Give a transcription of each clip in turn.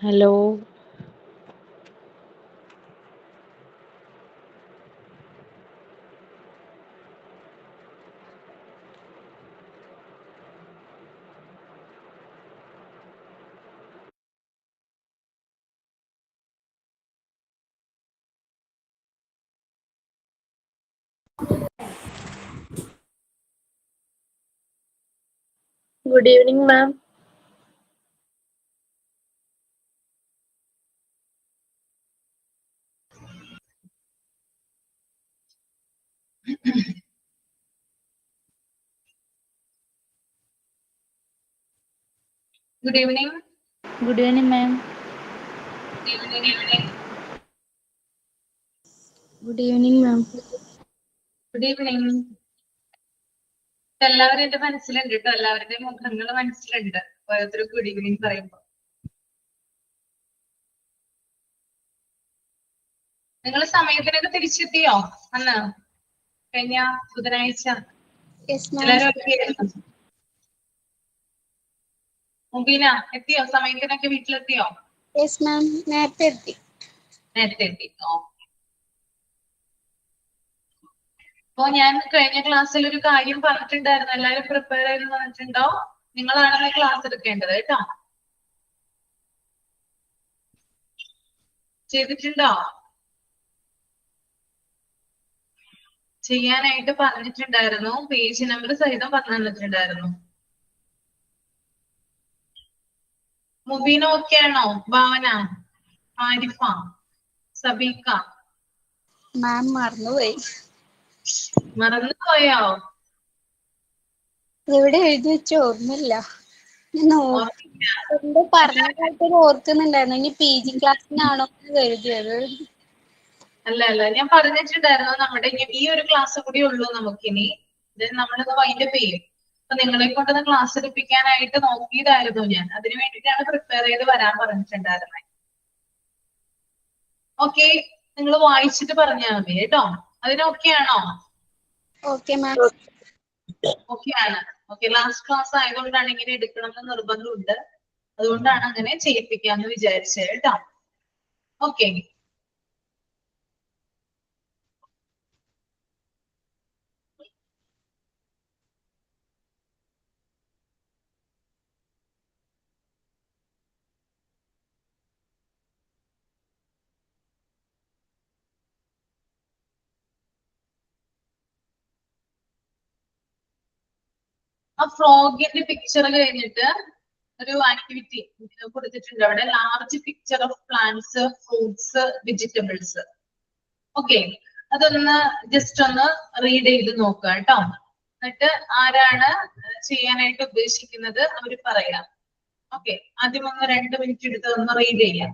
Hello, Good evening, ma'am. Good evening. good evening, ma'am. Good evening. Good evening, ma'am. Good evening. എല്ലാവരും എന്റെ മനസ്സിലുണ്ട് കേട്ടോ. എല്ലാവരുടെയും മുഖങ്ങൾ മനസ്സിലുണ്ട്. ഓരോരുത്തരും ഗുഡ് ഈവനിങ് പറയുമ്പോൾ നിങ്ങൾ സമയത്തിനൊക്കെ തിരിച്ചെത്തിയോ? അന്ന് കഴിഞ്ഞ ബുധനാഴ്ച Yes, ma'am. എല്ലാരും ഒക്കെ മുബീന എത്തിയോ? സമയത്തിനൊക്കെ വീട്ടിലെത്തിയോ? Yes, ma'am. നേരത്തെ എത്തി. നേരത്തെ എത്തി. അപ്പൊ ഞാൻ കഴിഞ്ഞ ക്ലാസ്സിൽ ഒരു കാര്യം പറഞ്ഞിട്ടുണ്ടായിരുന്നു. എല്ലാവരും പ്രിപ്പയർ ചെയ്ത് വന്നിട്ടുണ്ടോ? നിങ്ങളാണ് ക്ലാസ് എടുക്കേണ്ടത് കേട്ടോ. ചെയ്തിട്ടുണ്ടോ? ചെയ്യാനായിട്ട് പറഞ്ഞിട്ടുണ്ടായിരുന്നു. പേജ് നമ്പർ സഹിതം പറഞ്ഞു തന്നിട്ടുണ്ടായിരുന്നു. മുബീന ഓക്കെ ആണോ? ഭാവന, ആരിഫ, സബീക്ക മാം മറന്നുപോയി. മറന്നുപോയോ? ഇവിടെ എഴുതി വെച്ച ഓർമ്മയില്ല. ഞാൻ ഓർമ്മയില്ല. എന്തോ പറഞ്ഞതായിട്ട് ഓർക്കുന്നുണ്ടായിരുന്നു. ഇനി PG ക്ലാസ്സിനാണോ എന്ന് കരുതിയത്. അല്ല ഞാൻ പറഞ്ഞിട്ടുണ്ടായിരുന്നു. നമ്മുടെ ഈ ഒരു ക്ലാസ് കൂടി ഉള്ളൂ നമുക്കിനി. നമ്മളിത് വൈൻഡപ്പ് ചെയ്യും. അപ്പൊ നിങ്ങളെ കൊണ്ടൊന്ന് ക്ലാസ് എടുപ്പിക്കാനായിട്ട് നോക്കിയതായിരുന്നു ഞാൻ. അതിനു വേണ്ടിയിട്ടാണ് പ്രിപ്പയർ ചെയ്ത് വരാൻ പറഞ്ഞിട്ടുണ്ടായിരുന്നത്. ഓക്കെ, നിങ്ങൾ വായിച്ചിട്ട് പറഞ്ഞാൽ മതി കേട്ടോ. അതിനൊക്കെ ആണോ? Okay ma'am. ഓക്കെ ആണ്. ഓക്കെ, ലാസ്റ്റ് ക്ലാസ് ആയതുകൊണ്ടാണ് ഇങ്ങനെ എടുക്കണം എന്ന് നിർബന്ധമുണ്ട്. അതുകൊണ്ടാണ് അങ്ങനെ ചെയ്യിപ്പിക്കാന്ന് വിചാരിച്ചത് കേട്ടോ. ഓക്കെ, ആ ഫ്രോഗിന്റെ പിക്ചർ കഴിഞ്ഞിട്ട് ഒരു ആക്ടിവിറ്റി കൊടുത്തിട്ടുണ്ട് അവിടെ. Large picture of plants, fruits, vegetables. Okay, അതൊന്ന് ജസ്റ്റ് ഒന്ന് റീഡ് ചെയ്ത് നോക്കുക കേട്ടോ. എന്നിട്ട് ആരാണ് ചെയ്യാനായിട്ട് ഉദ്ദേശിക്കുന്നത് അവര് പറയാം. ഓക്കെ, ആദ്യം ഒന്ന് 2 മിനിറ്റ് എടുത്ത് ഒന്ന് റീഡ് ചെയ്യാം.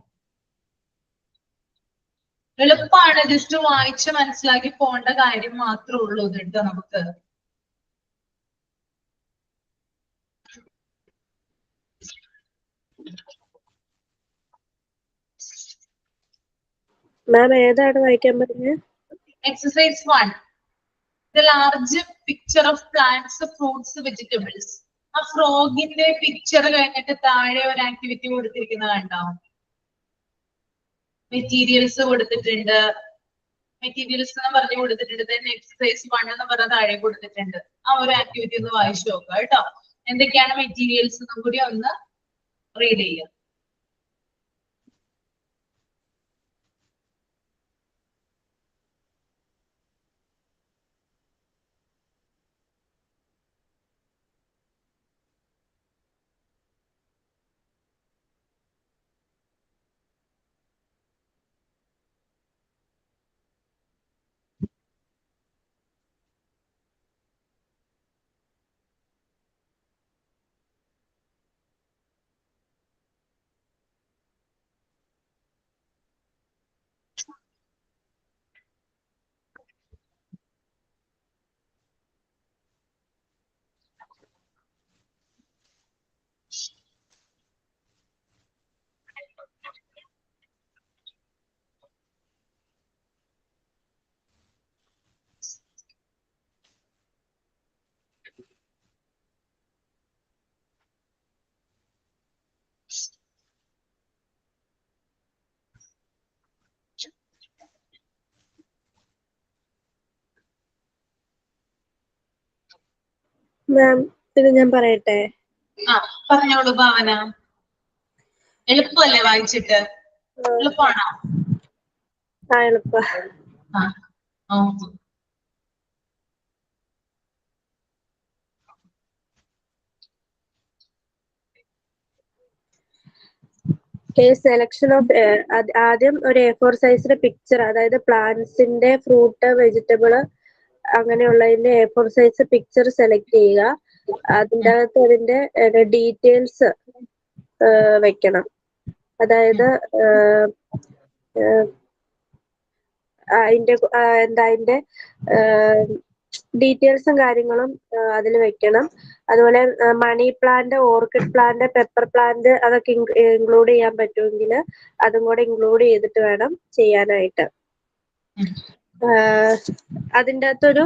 എളുപ്പമാണ്, ജസ്റ്റ് വായിച്ച് മനസ്സിലാക്കി പോകേണ്ട കാര്യം മാത്രമേ ഉള്ളൂ കേട്ടോ നമുക്ക്. മാം ഏതാണ് വായിക്കാൻ പറഞ്ഞത്? Exercise 1, the large picture of plants, fruits, vegetables. ആ ഫ്രോഗിന്റെ പിക്ചർ കഴിഞ്ഞിട്ട് താഴെ ഒരു ആക്ടിവിറ്റി കൊടുത്തിരിക്കുന്നത് കണ്ടോ? മെറ്റീരിയൽസ് കൊടുത്തിട്ടുണ്ട്. മെറ്റീരിയൽസ് എന്ന് പറഞ്ഞു കൊടുത്തിട്ടുണ്ട്. then എക്സസൈസ് 1 എന്ന് പറഞ്ഞ താഴെ കൊടുത്തിട്ടുണ്ട്. ആ ഒരു ആക്ടിവിറ്റി ഒന്ന് വായിച്ചു നോക്കുക കേട്ടോ. എന്തൊക്കെയാണ് മെറ്റീരിയൽസ് എന്നും കൂടി ഒന്ന് റീഡ് ചെയ്യുക. മാം ഇത് ഞാൻ പറയട്ടെ? ആ പറഞ്ഞോളൂ ഭാവന. എളുപ്പമല്ലേ വായിച്ചിട്ട്? എളുപ്പമാണോ? എളുപ്പ. സെലക്ഷൻ ഓഫ് ആദ്യം ഒരു A4 സൈസിന്റെ പിക്ചർ, അതായത് പ്ലാന്റ്സിന്റെ ഫ്രൂട്ട്, വെജിറ്റബിള് അങ്ങനെയുള്ളതിന്റെ A4 സൈസ് പിക്ചർ സെലക്ട് ചെയ്യുക. അതിൻ്റെ അകത്ത് അതിന്റെ ഡീറ്റെയിൽസ് വെക്കണം. അതായത് അതിന്റെ ഡീറ്റെയിൽസും കാര്യങ്ങളും അതിൽ വെക്കണം. അതുപോലെ money plant, orchid plant, pepper plant അതൊക്കെ ഇൻക്ലൂഡ് ചെയ്യാൻ പറ്റുമെങ്കിൽ അതും കൂടെ ഇൻക്ലൂഡ് ചെയ്തിട്ട് വേണം ചെയ്യാനായിട്ട്. അതിൻ്റെ അകത്തൊരു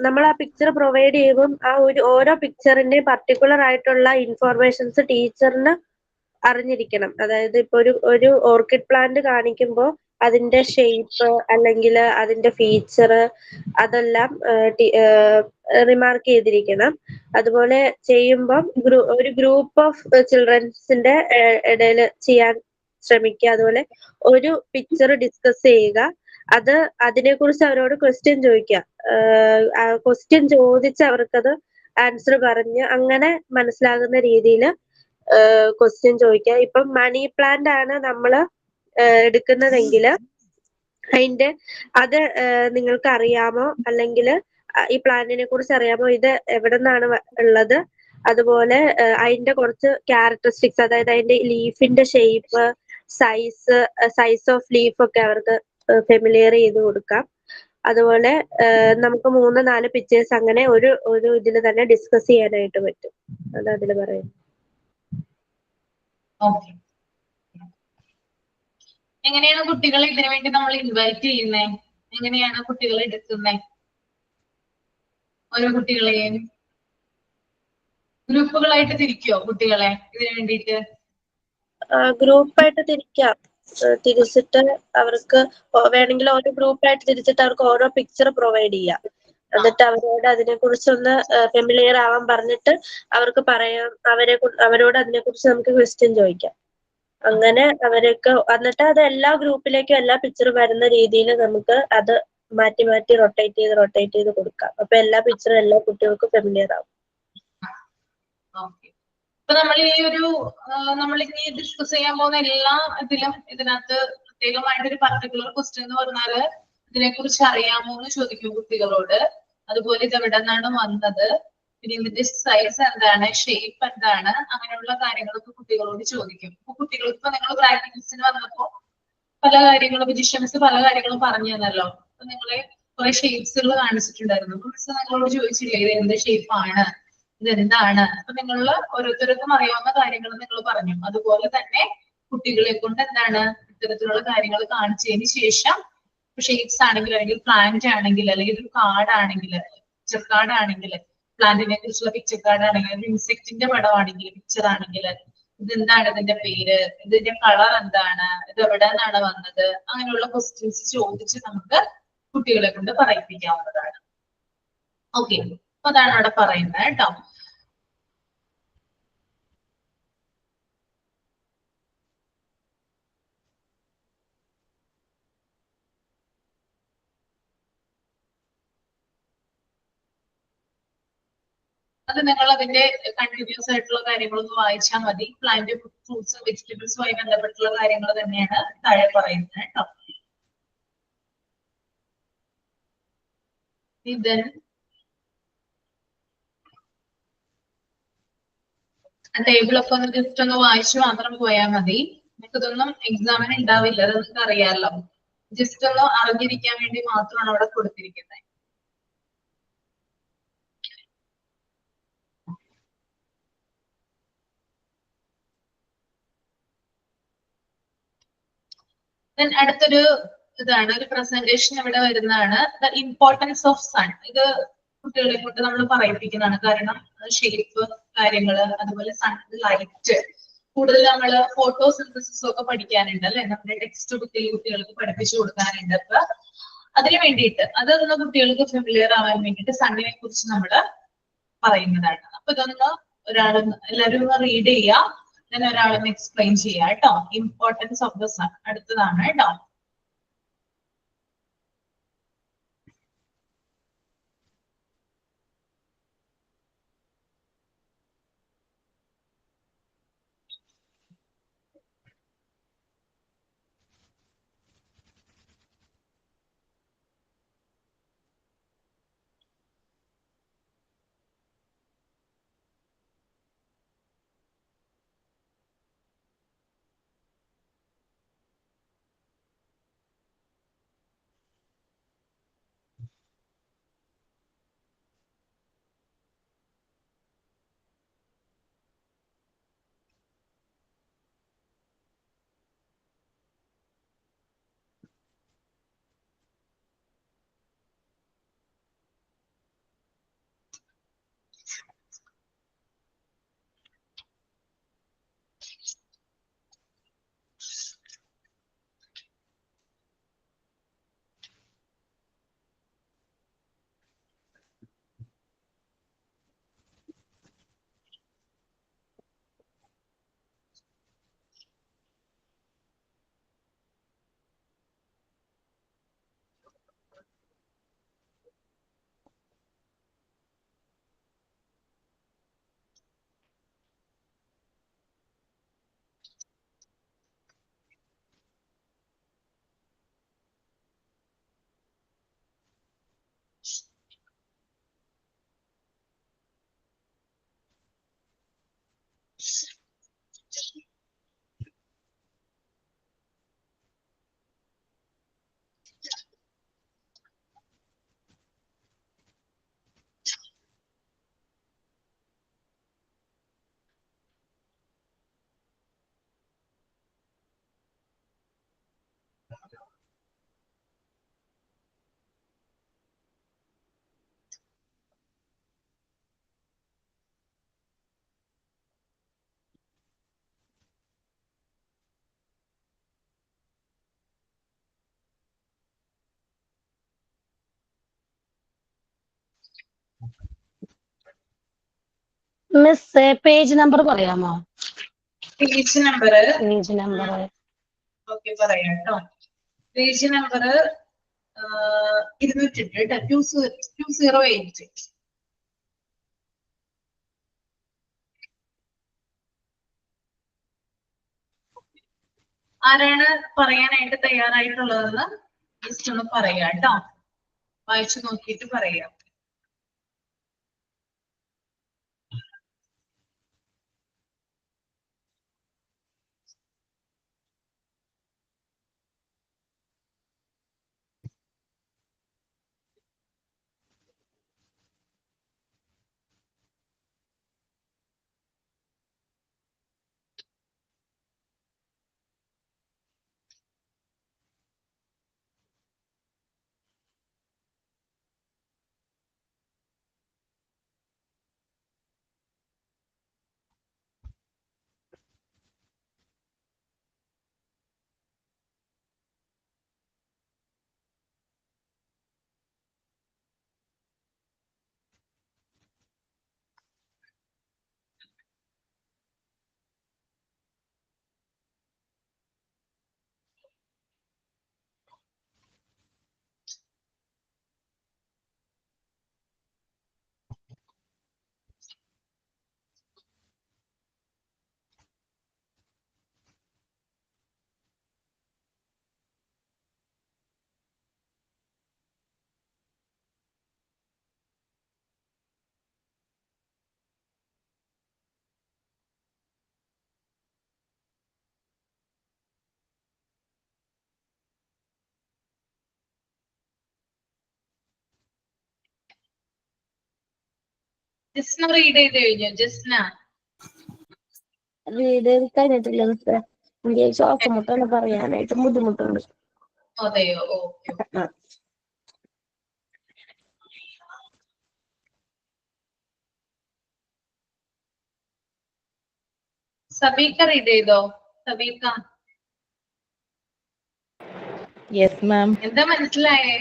നമ്മൾ ആ പിക്ചർ പ്രൊവൈഡ് ചെയ്യുമ്പം ആ ഓരോ പിക്ചറിന്റെയും പർട്ടിക്കുലർ ആയിട്ടുള്ള ഇൻഫോർമേഷൻസ് ടീച്ചറിന് അറിഞ്ഞിരിക്കണം. അതായത് ഇപ്പൊ ഒരു ഓർക്കിഡ് പ്ലാന്റ് കാണിക്കുമ്പോൾ അതിന്റെ ഷേപ്പ് അല്ലെങ്കിൽ അതിന്റെ ഫീച്ചർ അതെല്ലാം റിമാർക്ക് ചെയ്തിരിക്കണം. അതുപോലെ ചെയ്യുമ്പം ഒരു ഗ്രൂപ്പ് ഓഫ് ചിൽഡ്രൻസിന്റെ ഇടയിൽ ചെയ്യാൻ ശ്രമിക്കുക. അതുപോലെ ഒരു പിക്ചർ ഡിസ്കസ് ചെയ്യുക. അതിനെക്കുറിച്ച് അവരോട് ക്വസ്റ്റ്യൻ ചോദിക്കുക. ക്വസ്റ്റ്യൻ ചോദിച്ച് അവർക്കത് ആൻസർ പറഞ്ഞ് അങ്ങനെ മനസ്സിലാകുന്ന രീതിയിൽ ക്വസ്റ്റ്യൻ ചോദിക്കുക. ഇപ്പം മണി പ്ലാന്റ് ആണ് നമ്മള് എടുക്കുന്നതെങ്കിൽ അത് നിങ്ങൾക്ക് അറിയാമോ, അല്ലെങ്കിൽ ഈ പ്ലാന്റിനെ കുറിച്ച് അറിയാമോ, ഇത് എവിടെ നിന്നാണ് ഉള്ളത്, അതുപോലെ അതിന്റെ കുറച്ച് ക്യാരക്ടറിസ്റ്റിക്സ്, അതായത് അതിന്റെ ലീഫിന്റെ ഷേപ്പ്, സൈസ് ഓഫ് ലീഫ് ഒക്കെ അവർക്ക് ഫെമിലിയർ ചെയ്ത് കൊടുക്കാം. അതുപോലെ നമുക്ക് 3-4 പിക്ചേഴ്സ് അങ്ങനെ ഒരു ഇതിൽ തന്നെ ഡിസ്കസ് ചെയ്യാനായിട്ട് പറ്റും. അത് അതിൽ പറയുന്നത്. എങ്ങനെയാണ് കുട്ടികളെ ഇതിനു വേണ്ടി നമ്മൾ ഇൻവൈറ്റ് ചെയ്യുന്നത്? എങ്ങനെയാണ് കുട്ടികളെ എടുക്കുന്നത്? ഓരോ കുട്ടികളെയും ഗ്രൂപ്പുകളായിട്ട് തിരിക്കോ കുട്ടികളെ ഇതിനു വേണ്ടിയിട്ട്? ഗ്രൂപ്പായിട്ട് തിരിച്ചിട്ട് അവർക്ക് വേണമെങ്കിൽ ഓരോ ഗ്രൂപ്പായിട്ട് തിരിച്ചിട്ട് അവർക്ക് ഓരോ പിക്ചർ പ്രൊവൈഡ് ചെയ്യാം. എന്നിട്ട് അവരോട് അതിനെ കുറിച്ചൊന്ന് ഫെമിലിയർ ആവാൻ പറഞ്ഞിട്ട് അവർക്ക് പറയാം. അവരോട് അതിനെ കുറിച്ച് നമുക്ക് ക്വസ്റ്റ്യൻ ചോദിക്കാം. അങ്ങനെ അവരൊക്കെ എന്നിട്ട് അത് എല്ലാ ഗ്രൂപ്പിലേക്കും എല്ലാ പിക്ചറും വരുന്ന രീതിയിൽ നമുക്ക് അത് മാറ്റി റൊട്ടേറ്റ് ചെയ്ത് കൊടുക്കാം. അപ്പൊ എല്ലാ പിക്ചറും എല്ലാ കുട്ടികൾക്കും ഫെമിലിയർ ആവും. ഇപ്പൊ നമ്മൾ ഇനി ഡിസ്കസ് ചെയ്യാൻ പോകുന്ന എല്ലാ ഇതിനകത്ത് പ്രത്യേകമായിട്ടൊരു പർട്ടിക്കുലർ ക്വസ്റ്റ്യൻ എന്ന് പറഞ്ഞാല് ഇതിനെ കുറിച്ച് അറിയാമോ എന്ന് ചോദിക്കും കുട്ടികളോട്. അതുപോലെ ഇത് എവിടെ നിന്നാണ് വന്നത്, പിന്നെ ഇതിന്റെ സൈസ് എന്താണ്, ഷേപ്പ് എന്താണ്, അങ്ങനെയുള്ള കാര്യങ്ങളൊക്കെ കുട്ടികളോട് ചോദിക്കും. അപ്പൊ കുട്ടികൾക്ക് ഇപ്പൊ നിങ്ങൾ പ്രാക്ടീസിന് വന്നപ്പോ പല കാര്യങ്ങളും ഫിസിഷ്യൻസ് പല കാര്യങ്ങളും പറഞ്ഞു തന്നല്ലോ. അപ്പൊ നിങ്ങളെ കുറെ ഷേപ്സുകൾ കാണിച്ചിട്ടുണ്ടായിരുന്നു. നിങ്ങളോട് ചോദിച്ചില്ലേ ഇത് എന്ത് ഷേപ്പാണ്, ഇതെന്താണ്? അപ്പൊ നിങ്ങൾ ഓരോരുത്തർക്കും അറിയാവുന്ന കാര്യങ്ങൾ നിങ്ങൾ പറഞ്ഞു. അതുപോലെ തന്നെ കുട്ടികളെ കൊണ്ട് എന്താണ് ഇത്തരത്തിലുള്ള കാര്യങ്ങൾ കാണിച്ചതിന് ശേഷം ഷേപ്സ് ആണെങ്കിൽ, അല്ലെങ്കിൽ പ്ലാന്റ് ആണെങ്കിൽ, അല്ലെങ്കിൽ ഒരു കാർഡാണെങ്കിൽ, പിക്ചർ കാർഡാണെങ്കിൽ, പ്ലാന്റിനെ കുറിച്ചുള്ള പിക്ചർ കാർഡാണെങ്കിൽ, ഒരു ഇൻസെക്റ്റിന്റെ പടമാണെങ്കിൽ, പിക്ചർ ആണെങ്കിൽ, ഇതെന്താണ് ഇതിന്റെ പേര്, ഇതിന്റെ കളർ എന്താണ്, ഇത് എവിടെ നിന്നാണ് വന്നത്, അങ്ങനെയുള്ള ക്വസ്റ്റ്യൻസ് ചോദിച്ച് നമുക്ക് കുട്ടികളെ കൊണ്ട് പറയിപ്പിക്കാവുന്നതാണ്. ഓക്കെ, അപ്പൊ അതാണ് അവിടെ പറയുന്നത് കേട്ടോ. അത് നിങ്ങൾ അതിന്റെ കണ്ടിന്യൂസ് ആയിട്ടുള്ള കാര്യങ്ങളൊന്ന് വായിച്ചാൽ മതി. പ്ലാന്റ്, ഫ്രൂട്ട്സും വെജിറ്റബിൾസുമായി ബന്ധപ്പെട്ടുള്ള കാര്യങ്ങൾ തന്നെയാണ് താഴെ പറയുന്നത് കേട്ടോ. ഇത് ടേബിളൊക്കെ ഒന്ന് ജസ്റ്റ് ഒന്ന് വായിച്ചു മാത്രം പോയാൽ മതി. നമുക്കിതൊന്നും എക്സാമിന് ഉണ്ടാവില്ല, അത് നിങ്ങൾക്ക് അറിയാമല്ലോ. ജസ്റ്റ് ഒന്ന് അറിഞ്ഞിരിക്കാൻ വേണ്ടി മാത്രമാണ് അവിടെ കൊടുത്തിരിക്കുന്നത്. അടുത്തൊരു ഇതാണ്, ഒരു പ്രസന്റേഷൻ ഇവിടെ വരുന്നതാണ്. The importance of sun. ഇത് കുട്ടികളെ കൊണ്ട് നമ്മൾ പറയിപ്പിക്കുന്നതാണ്. കാരണം ഷേപ്പ് കാര്യങ്ങള്, അതുപോലെ സൺ ലൈറ്റ്, കൂടുതൽ നമ്മൾ ഫോട്ടോസിന്തസിസും ഒക്കെ പഠിക്കാനുണ്ട് അല്ലെ, നമ്മുടെ ടെക്സ്റ്റ് ബുക്കിൽ കുട്ടികൾക്ക് പഠിപ്പിച്ചു കൊടുക്കാനുണ്ട്. അപ്പൊ അതിന് വേണ്ടിയിട്ട് അതൊന്ന് കുട്ടികൾക്ക് ഫെമിലിയർ ആവാൻ വേണ്ടിയിട്ട് സണ്ണിനെ കുറിച്ച് നമ്മൾ പറയുന്നതാണ്. അപ്പൊ ഇതൊന്ന് എല്ലാവരും ഒന്ന് റീഡ് ചെയ്യുക, then ഒരാളൊന്ന് എക്സ്പ്ലെയിൻ ചെയ്യുക കേട്ടോ. ഇമ്പോർട്ടൻസ് ഓഫ് ദ സൺ അടുത്തതാണ് കേട്ടോ. മിസ് പേജ് നമ്പർ പറയാമോ? Page number page number okay പറയാം കേട്ടോ. പേജ് നമ്പർ 208 കേട്ടോ, 208. ആരാണ് പറയാനായിട്ട് തയ്യാറായിട്ടുള്ളതെന്ന് ജസ്റ്റ് ഒന്ന് പറയാം കേട്ടോ, വായിച്ചു നോക്കിയിട്ട് പറയാം. ജസ്ന റീഡ് ചെയ്ത് കഴിഞ്ഞു? ജസ്ന റീഡ് കഴിഞ്ഞിട്ടില്ല മിസ്. എനിക്ക് ശ്വാസം മുട്ടാണ്, പറയാനായിട്ട് ബുദ്ധിമുട്ടുണ്ട്. അതെയോ? ഓക്കെ. സബീക്ക റീഡ് ചെയ്തോ? Sabeeka yes ma'am. എന്താ മനസ്സിലായേ?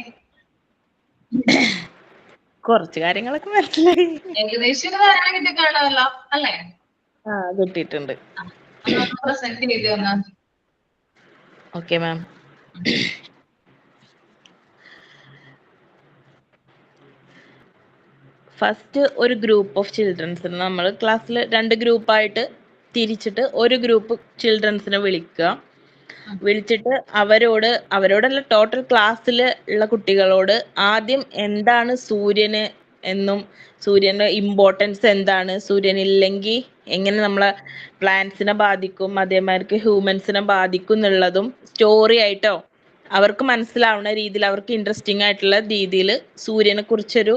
കുറച്ച് കാര്യങ്ങളൊക്കെ മനസ്സിലായി. ഏകദേശം ഒരു ധാരണ കിട്ടി കാണാമല്ലോ അല്ലേ? കിട്ടിയിട്ടുണ്ട്. പ്രസന്റ് ചെയ്ത് തന്നാ. Okay ma'am. ഫസ്റ്റ് ഒരു ഗ്രൂപ്പ് ഓഫ് ചിൽഡ്രൻസിന് നമ്മൾ ക്ലാസ്സിൽ 2 ഗ്രൂപ്പായിട്ട് തിരിച്ചിട്ട് ഒരു ഗ്രൂപ്പ് ചിൽഡ്രൻസിനെ വിളിച്ചിട്ട് അവരോടല്ല ടോട്ടൽ ക്ലാസ്സിൽ ഉള്ള കുട്ടികളോട് ആദ്യം എന്താണ് സൂര്യന് എന്നും സൂര്യന്റെ ഇമ്പോർട്ടൻസ് എന്താണ്, സൂര്യൻ ഇല്ലെങ്കിൽ എങ്ങനെ നമ്മളെ പ്ലാന്റ്സിനെ ബാധിക്കും, അതേമാതിരി ഹ്യൂമൻസിനെ ബാധിക്കും എന്നുള്ളതും സ്റ്റോറി ആയിട്ടോ അവർക്ക് മനസ്സിലാവുന്ന രീതിയിൽ, അവർക്ക് ഇൻട്രസ്റ്റിംഗ് ആയിട്ടുള്ള രീതിയിൽ സൂര്യനെ കുറിച്ചൊരു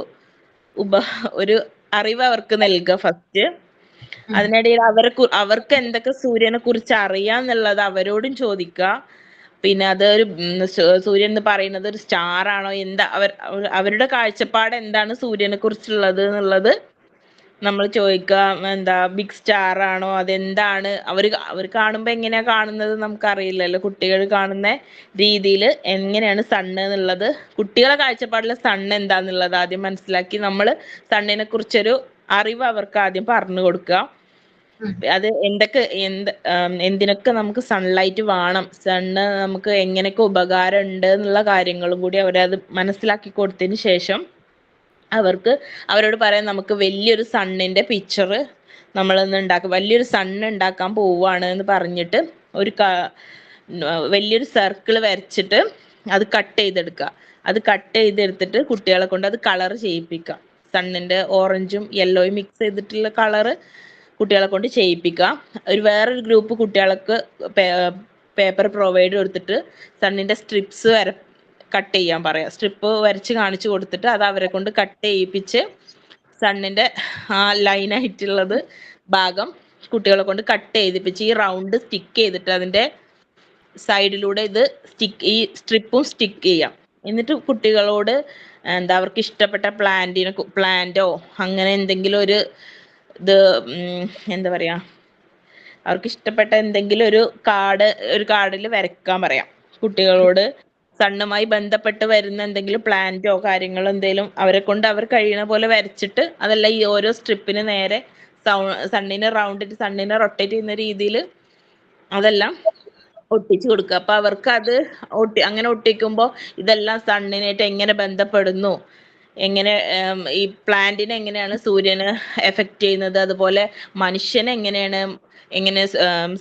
ഒരു അറിവ് അവർക്ക് നൽകുക ഫസ്റ്റ്. അതിനിടയിൽ അവർക്ക് എന്തൊക്കെ സൂര്യനെ കുറിച്ച് അറിയാന്നുള്ളത് അവരോടും ചോദിക്കുക. പിന്നെ അതൊരു സൂര്യൻ എന്ന് പറയുന്നത് ഒരു സ്റ്റാർ ആണോ, എന്താ അവരുടെ കാഴ്ചപ്പാട് എന്താണ് സൂര്യനെ കുറിച്ചുള്ളത് എന്നുള്ളത് നമ്മൾ ചോദിക്കുക. എന്താ ബിഗ് സ്റ്റാർ ആണോ, അതെന്താണ്, അവർ കാണുമ്പോൾ എങ്ങനെയാ കാണുന്നത് നമുക്കറിയില്ലല്ലോ. കുട്ടികൾ കാണുന്ന രീതിയിൽ എങ്ങനെയാണ് സണ്ണ് എന്നുള്ളത്, കുട്ടികളെ കാഴ്ചപ്പാടിലെ സണ്ണ് എന്താന്നുള്ളത് ആദ്യം മനസ്സിലാക്കി നമ്മൾ സണ്ണിനെ കുറിച്ചൊരു അറിവ് അവർക്ക് ആദ്യം പറഞ്ഞു കൊടുക്കുക. അത് എന്തിനൊക്കെ നമുക്ക് സൺലൈറ്റ് വേണം, സണ്ണ് നമുക്ക് എങ്ങനെയൊക്കെ ഉപകാരം ഉണ്ട് എന്നുള്ള കാര്യങ്ങളും കൂടി അവരത് മനസ്സിലാക്കി കൊടുത്തതിന് ശേഷം അവരോട് പറയാം, നമുക്ക് വലിയൊരു സണ്ണിന്റെ പിക്ചർ നമ്മളൊന്ന് ഉണ്ടാക്കുക, വലിയൊരു സണ്ണ് ഉണ്ടാക്കാൻ പോവുകയാണ് എന്ന് പറഞ്ഞിട്ട് വലിയൊരു സർക്കിൾ വരച്ചിട്ട് അത് കട്ട് ചെയ്തെടുക്കുക. അത് കട്ട് ചെയ്തെടുത്തിട്ട് കുട്ടികളെ കൊണ്ട് അത് കളർ ചെയ്യിപ്പിക്കുക. സണ്ണിന്റെ ഓറഞ്ചും യെല്ലോയും മിക്സ് ചെയ്തിട്ടുള്ള കളറ് കുട്ടികളെ കൊണ്ട് ചെയ്യിപ്പിക്കുക. വേറൊരു ഗ്രൂപ്പ് കുട്ടികൾക്ക് പേപ്പർ പ്രൊവൈഡ് കൊടുത്തിട്ട് സണ്ണിന്റെ സ്ട്രിപ്സ് കട്ട് ചെയ്യാൻ പറയാം. സ്ട്രിപ്പ് വരച്ച് കാണിച്ചു കൊടുത്തിട്ട് അത് അവരെ കൊണ്ട് കട്ട് ചെയ്യിപ്പിച്ച് സണ്ണിന്റെ ആ ലൈനായിട്ടുള്ളത് ഭാഗം കുട്ടികളെ കൊണ്ട് കട്ട് ചെയ്യിപ്പിച്ച് ഈ റൗണ്ട് സ്റ്റിക്ക് ചെയ്തിട്ട് അതിന്റെ സൈഡിലൂടെ ഈ സ്ട്രിപ്പും സ്റ്റിക്ക് ചെയ്യാം. എന്നിട്ട് കുട്ടികളോട് അവർക്ക് ഇഷ്ടപ്പെട്ട പ്ലാന്റോ അങ്ങനെ എന്തെങ്കിലും ഒരു എന്താ പറയാ, അവർക്ക് ഇഷ്ടപ്പെട്ട എന്തെങ്കിലും ഒരു കാർഡിൽ വരയ്ക്കാൻ പറയാം കുട്ടികളോട്. സണ്ണുമായി ബന്ധപ്പെട്ട് വരുന്ന എന്തെങ്കിലും പ്ലാന്റോ കാര്യങ്ങളോ എന്തെങ്കിലും അവരെ കൊണ്ട് അവർ കഴിയുന്ന പോലെ വരച്ചിട്ട് അതല്ല ഈ ഓരോ സ്ട്രിപ്പിന് നേരെ സണ്ണിനെ റൊട്ടേറ്റ് ചെയ്യുന്ന രീതിയിൽ അതെല്ലാം ഒട്ടിച്ചു കൊടുക്കുക. അപ്പൊ അവർക്ക് അത് അങ്ങനെ ഒട്ടിക്കുമ്പോൾ ഇതെല്ലാം സണ്ണിനായിട്ട് എങ്ങനെ ബന്ധപ്പെടുന്നു, എങ്ങനെ ഈ പ്ലാന്റിനെ എങ്ങനെയാണ് സൂര്യന് എഫക്റ്റ് ചെയ്യുന്നത്, അതുപോലെ മനുഷ്യനെ എങ്ങനെ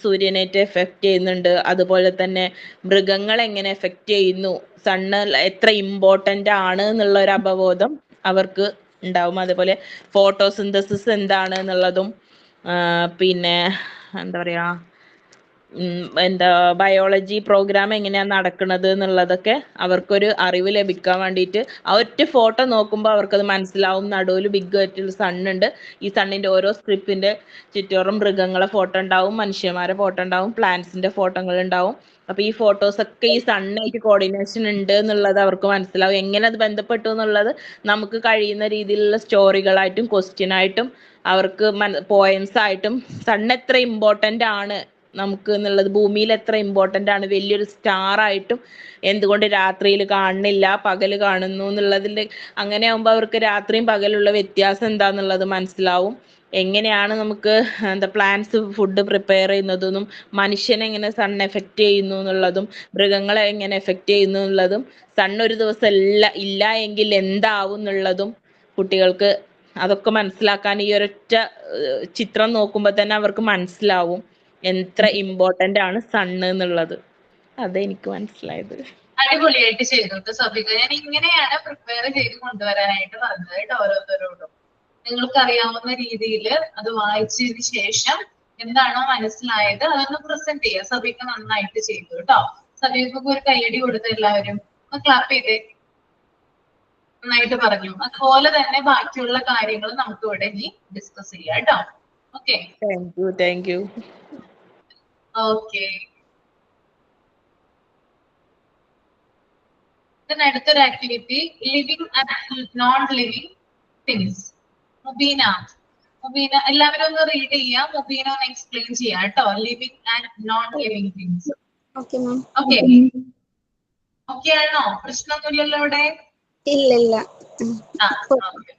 സൂര്യനായിട്ട് എഫക്റ്റ് ചെയ്യുന്നുണ്ട്, അതുപോലെ തന്നെ മൃഗങ്ങളെ എങ്ങനെ എഫക്റ്റ് ചെയ്യുന്നു, സണ്ണ് എത്ര ഇമ്പോർട്ടൻ്റ് ആണ് എന്നുള്ള ഒരു അവബോധം അവർക്ക് ഉണ്ടാവും. അതുപോലെ ഫോട്ടോസിന്തസിസ് എന്താണ് എന്നുള്ളതും പിന്നെ എന്താ പറയാ ബയോളജി പ്രോഗ്രാം എങ്ങനെയാണ് നടക്കുന്നത് എന്നുള്ളതൊക്കെ അവർക്കൊരു അറിവ് ലഭിക്കാൻ വേണ്ടിയിട്ട് ആ ഒറ്റ ഫോട്ടോ നോക്കുമ്പോൾ അവർക്കത് മനസ്സിലാവും. നടുവിൽ ബിഗ് ആയിട്ടുള്ള സണ്ണുണ്ട്. ഈ സണ്ണിന്റെ ഓരോ സ്ട്രിപ്പിന്റെ ചുറ്റോറും മൃഗങ്ങളെ ഫോട്ടോ ഉണ്ടാവും, മനുഷ്യന്മാരെ ഫോട്ടോ ഉണ്ടാവും, പ്ലാന്റ്സിന്റെ ഫോട്ടോകൾ ഉണ്ടാവും. അപ്പൊ ഈ ഫോട്ടോസ് ഒക്കെ ഈ സണ്ണായിട്ട് കോർഡിനേഷൻ ഉണ്ട് എന്നുള്ളത് അവർക്ക് മനസ്സിലാവും. എങ്ങനെ അത് ബന്ധപ്പെട്ടു എന്നുള്ളത് നമുക്ക് കഴിയുന്ന രീതിയിലുള്ള സ്റ്റോറികളായിട്ടും ക്വസ്റ്റ്യൻ ആയിട്ടും അവർക്ക് പോയംസ് ആയിട്ടും സണ്ണ് എത്ര ഇമ്പോർട്ടൻ്റ് ആണ് നമുക്ക് എന്നുള്ളത്, ഭൂമിയിൽ എത്ര ഇമ്പോർട്ടൻ്റ് ആണ്, വലിയൊരു സ്റ്റാർ ആയിട്ടും എന്തുകൊണ്ട് രാത്രിയിൽ കാണുന്നില്ല പകല് കാണുന്നു എന്നുള്ളതിൽ അങ്ങനെ ആകുമ്പോൾ അവർക്ക് രാത്രിയും പകലുള്ള വ്യത്യാസം എന്താന്നുള്ളത് മനസ്സിലാവും. എങ്ങനെയാണ് നമുക്ക് പ്ലാന്റ്സ് ഫുഡ് പ്രിപ്പയർ ചെയ്യുന്നതെന്നും മനുഷ്യനെ എങ്ങനെ സൺ എഫക്റ്റ് ചെയ്യുന്നു എന്നുള്ളതും മൃഗങ്ങളെ എങ്ങനെ എഫക്റ്റ് ചെയ്യുന്നു എന്നുള്ളതും സൺ ഒരു ദിവസം ഇല്ല എങ്കിൽ എന്താവും എന്നുള്ളതും കുട്ടികൾക്ക് അതൊക്കെ മനസ്സിലാക്കാൻ ഈ ഒരൊറ്റ ചിത്രം നോക്കുമ്പോൾ തന്നെ അവർക്ക് മനസ്സിലാവും എത്ര ഇമ്പോർട്ടൻ്റ് ആണ് സണ്ണ് എന്നുള്ളത്. അതെനിക്ക് മനസ്സിലായത്. അടിപൊളിയായിട്ട് ചെയ്തു സബിക. ഞാൻ ഇങ്ങനെയാണ് പ്രിപ്പയർ ചെയ്ത് കൊണ്ടുവരാനായിട്ട് പറഞ്ഞത് കേട്ടോ ഓരോരുത്തരോടും. നിങ്ങൾക്ക് അറിയാവുന്ന രീതിയിൽ അത് വായിച്ചതിന് ശേഷം എന്താണോ മനസ്സിലായത് അതൊന്ന് പ്രസന്റ് ചെയ്യുക. സബിക നന്നായിട്ട് ചെയ്തു കേട്ടോ. സബികക്ക് ഒരു കൈയടി കൊടുത്ത് എല്ലാവരും ക്ലാപ്പ് ചെയ്തേ. നന്നായിട്ട് പറഞ്ഞു. അതുപോലെ തന്നെ ബാക്കിയുള്ള കാര്യങ്ങൾ നമുക്ക് ഇവിടെ ഇനി ഡിസ്കസ് ചെയ്യാം കേട്ടോ. Okay, thank you. ഓക്കെ, അടുത്തൊരു activity living and non living things. Mubeena എല്ലാവരും ഒന്ന് റീഡ് ചെയ്യാം. മുബീന ഒന്ന് എക്സ്പ്ലെയിൻ ചെയ്യാം കേട്ടോ. Living and non living things. Okay ma'am. Okay ആണോ? പ്രശ്നമൊന്നുമില്ലല്ലോ ഇവിടെ? ഇല്ല. ആ, ഓക്കെ.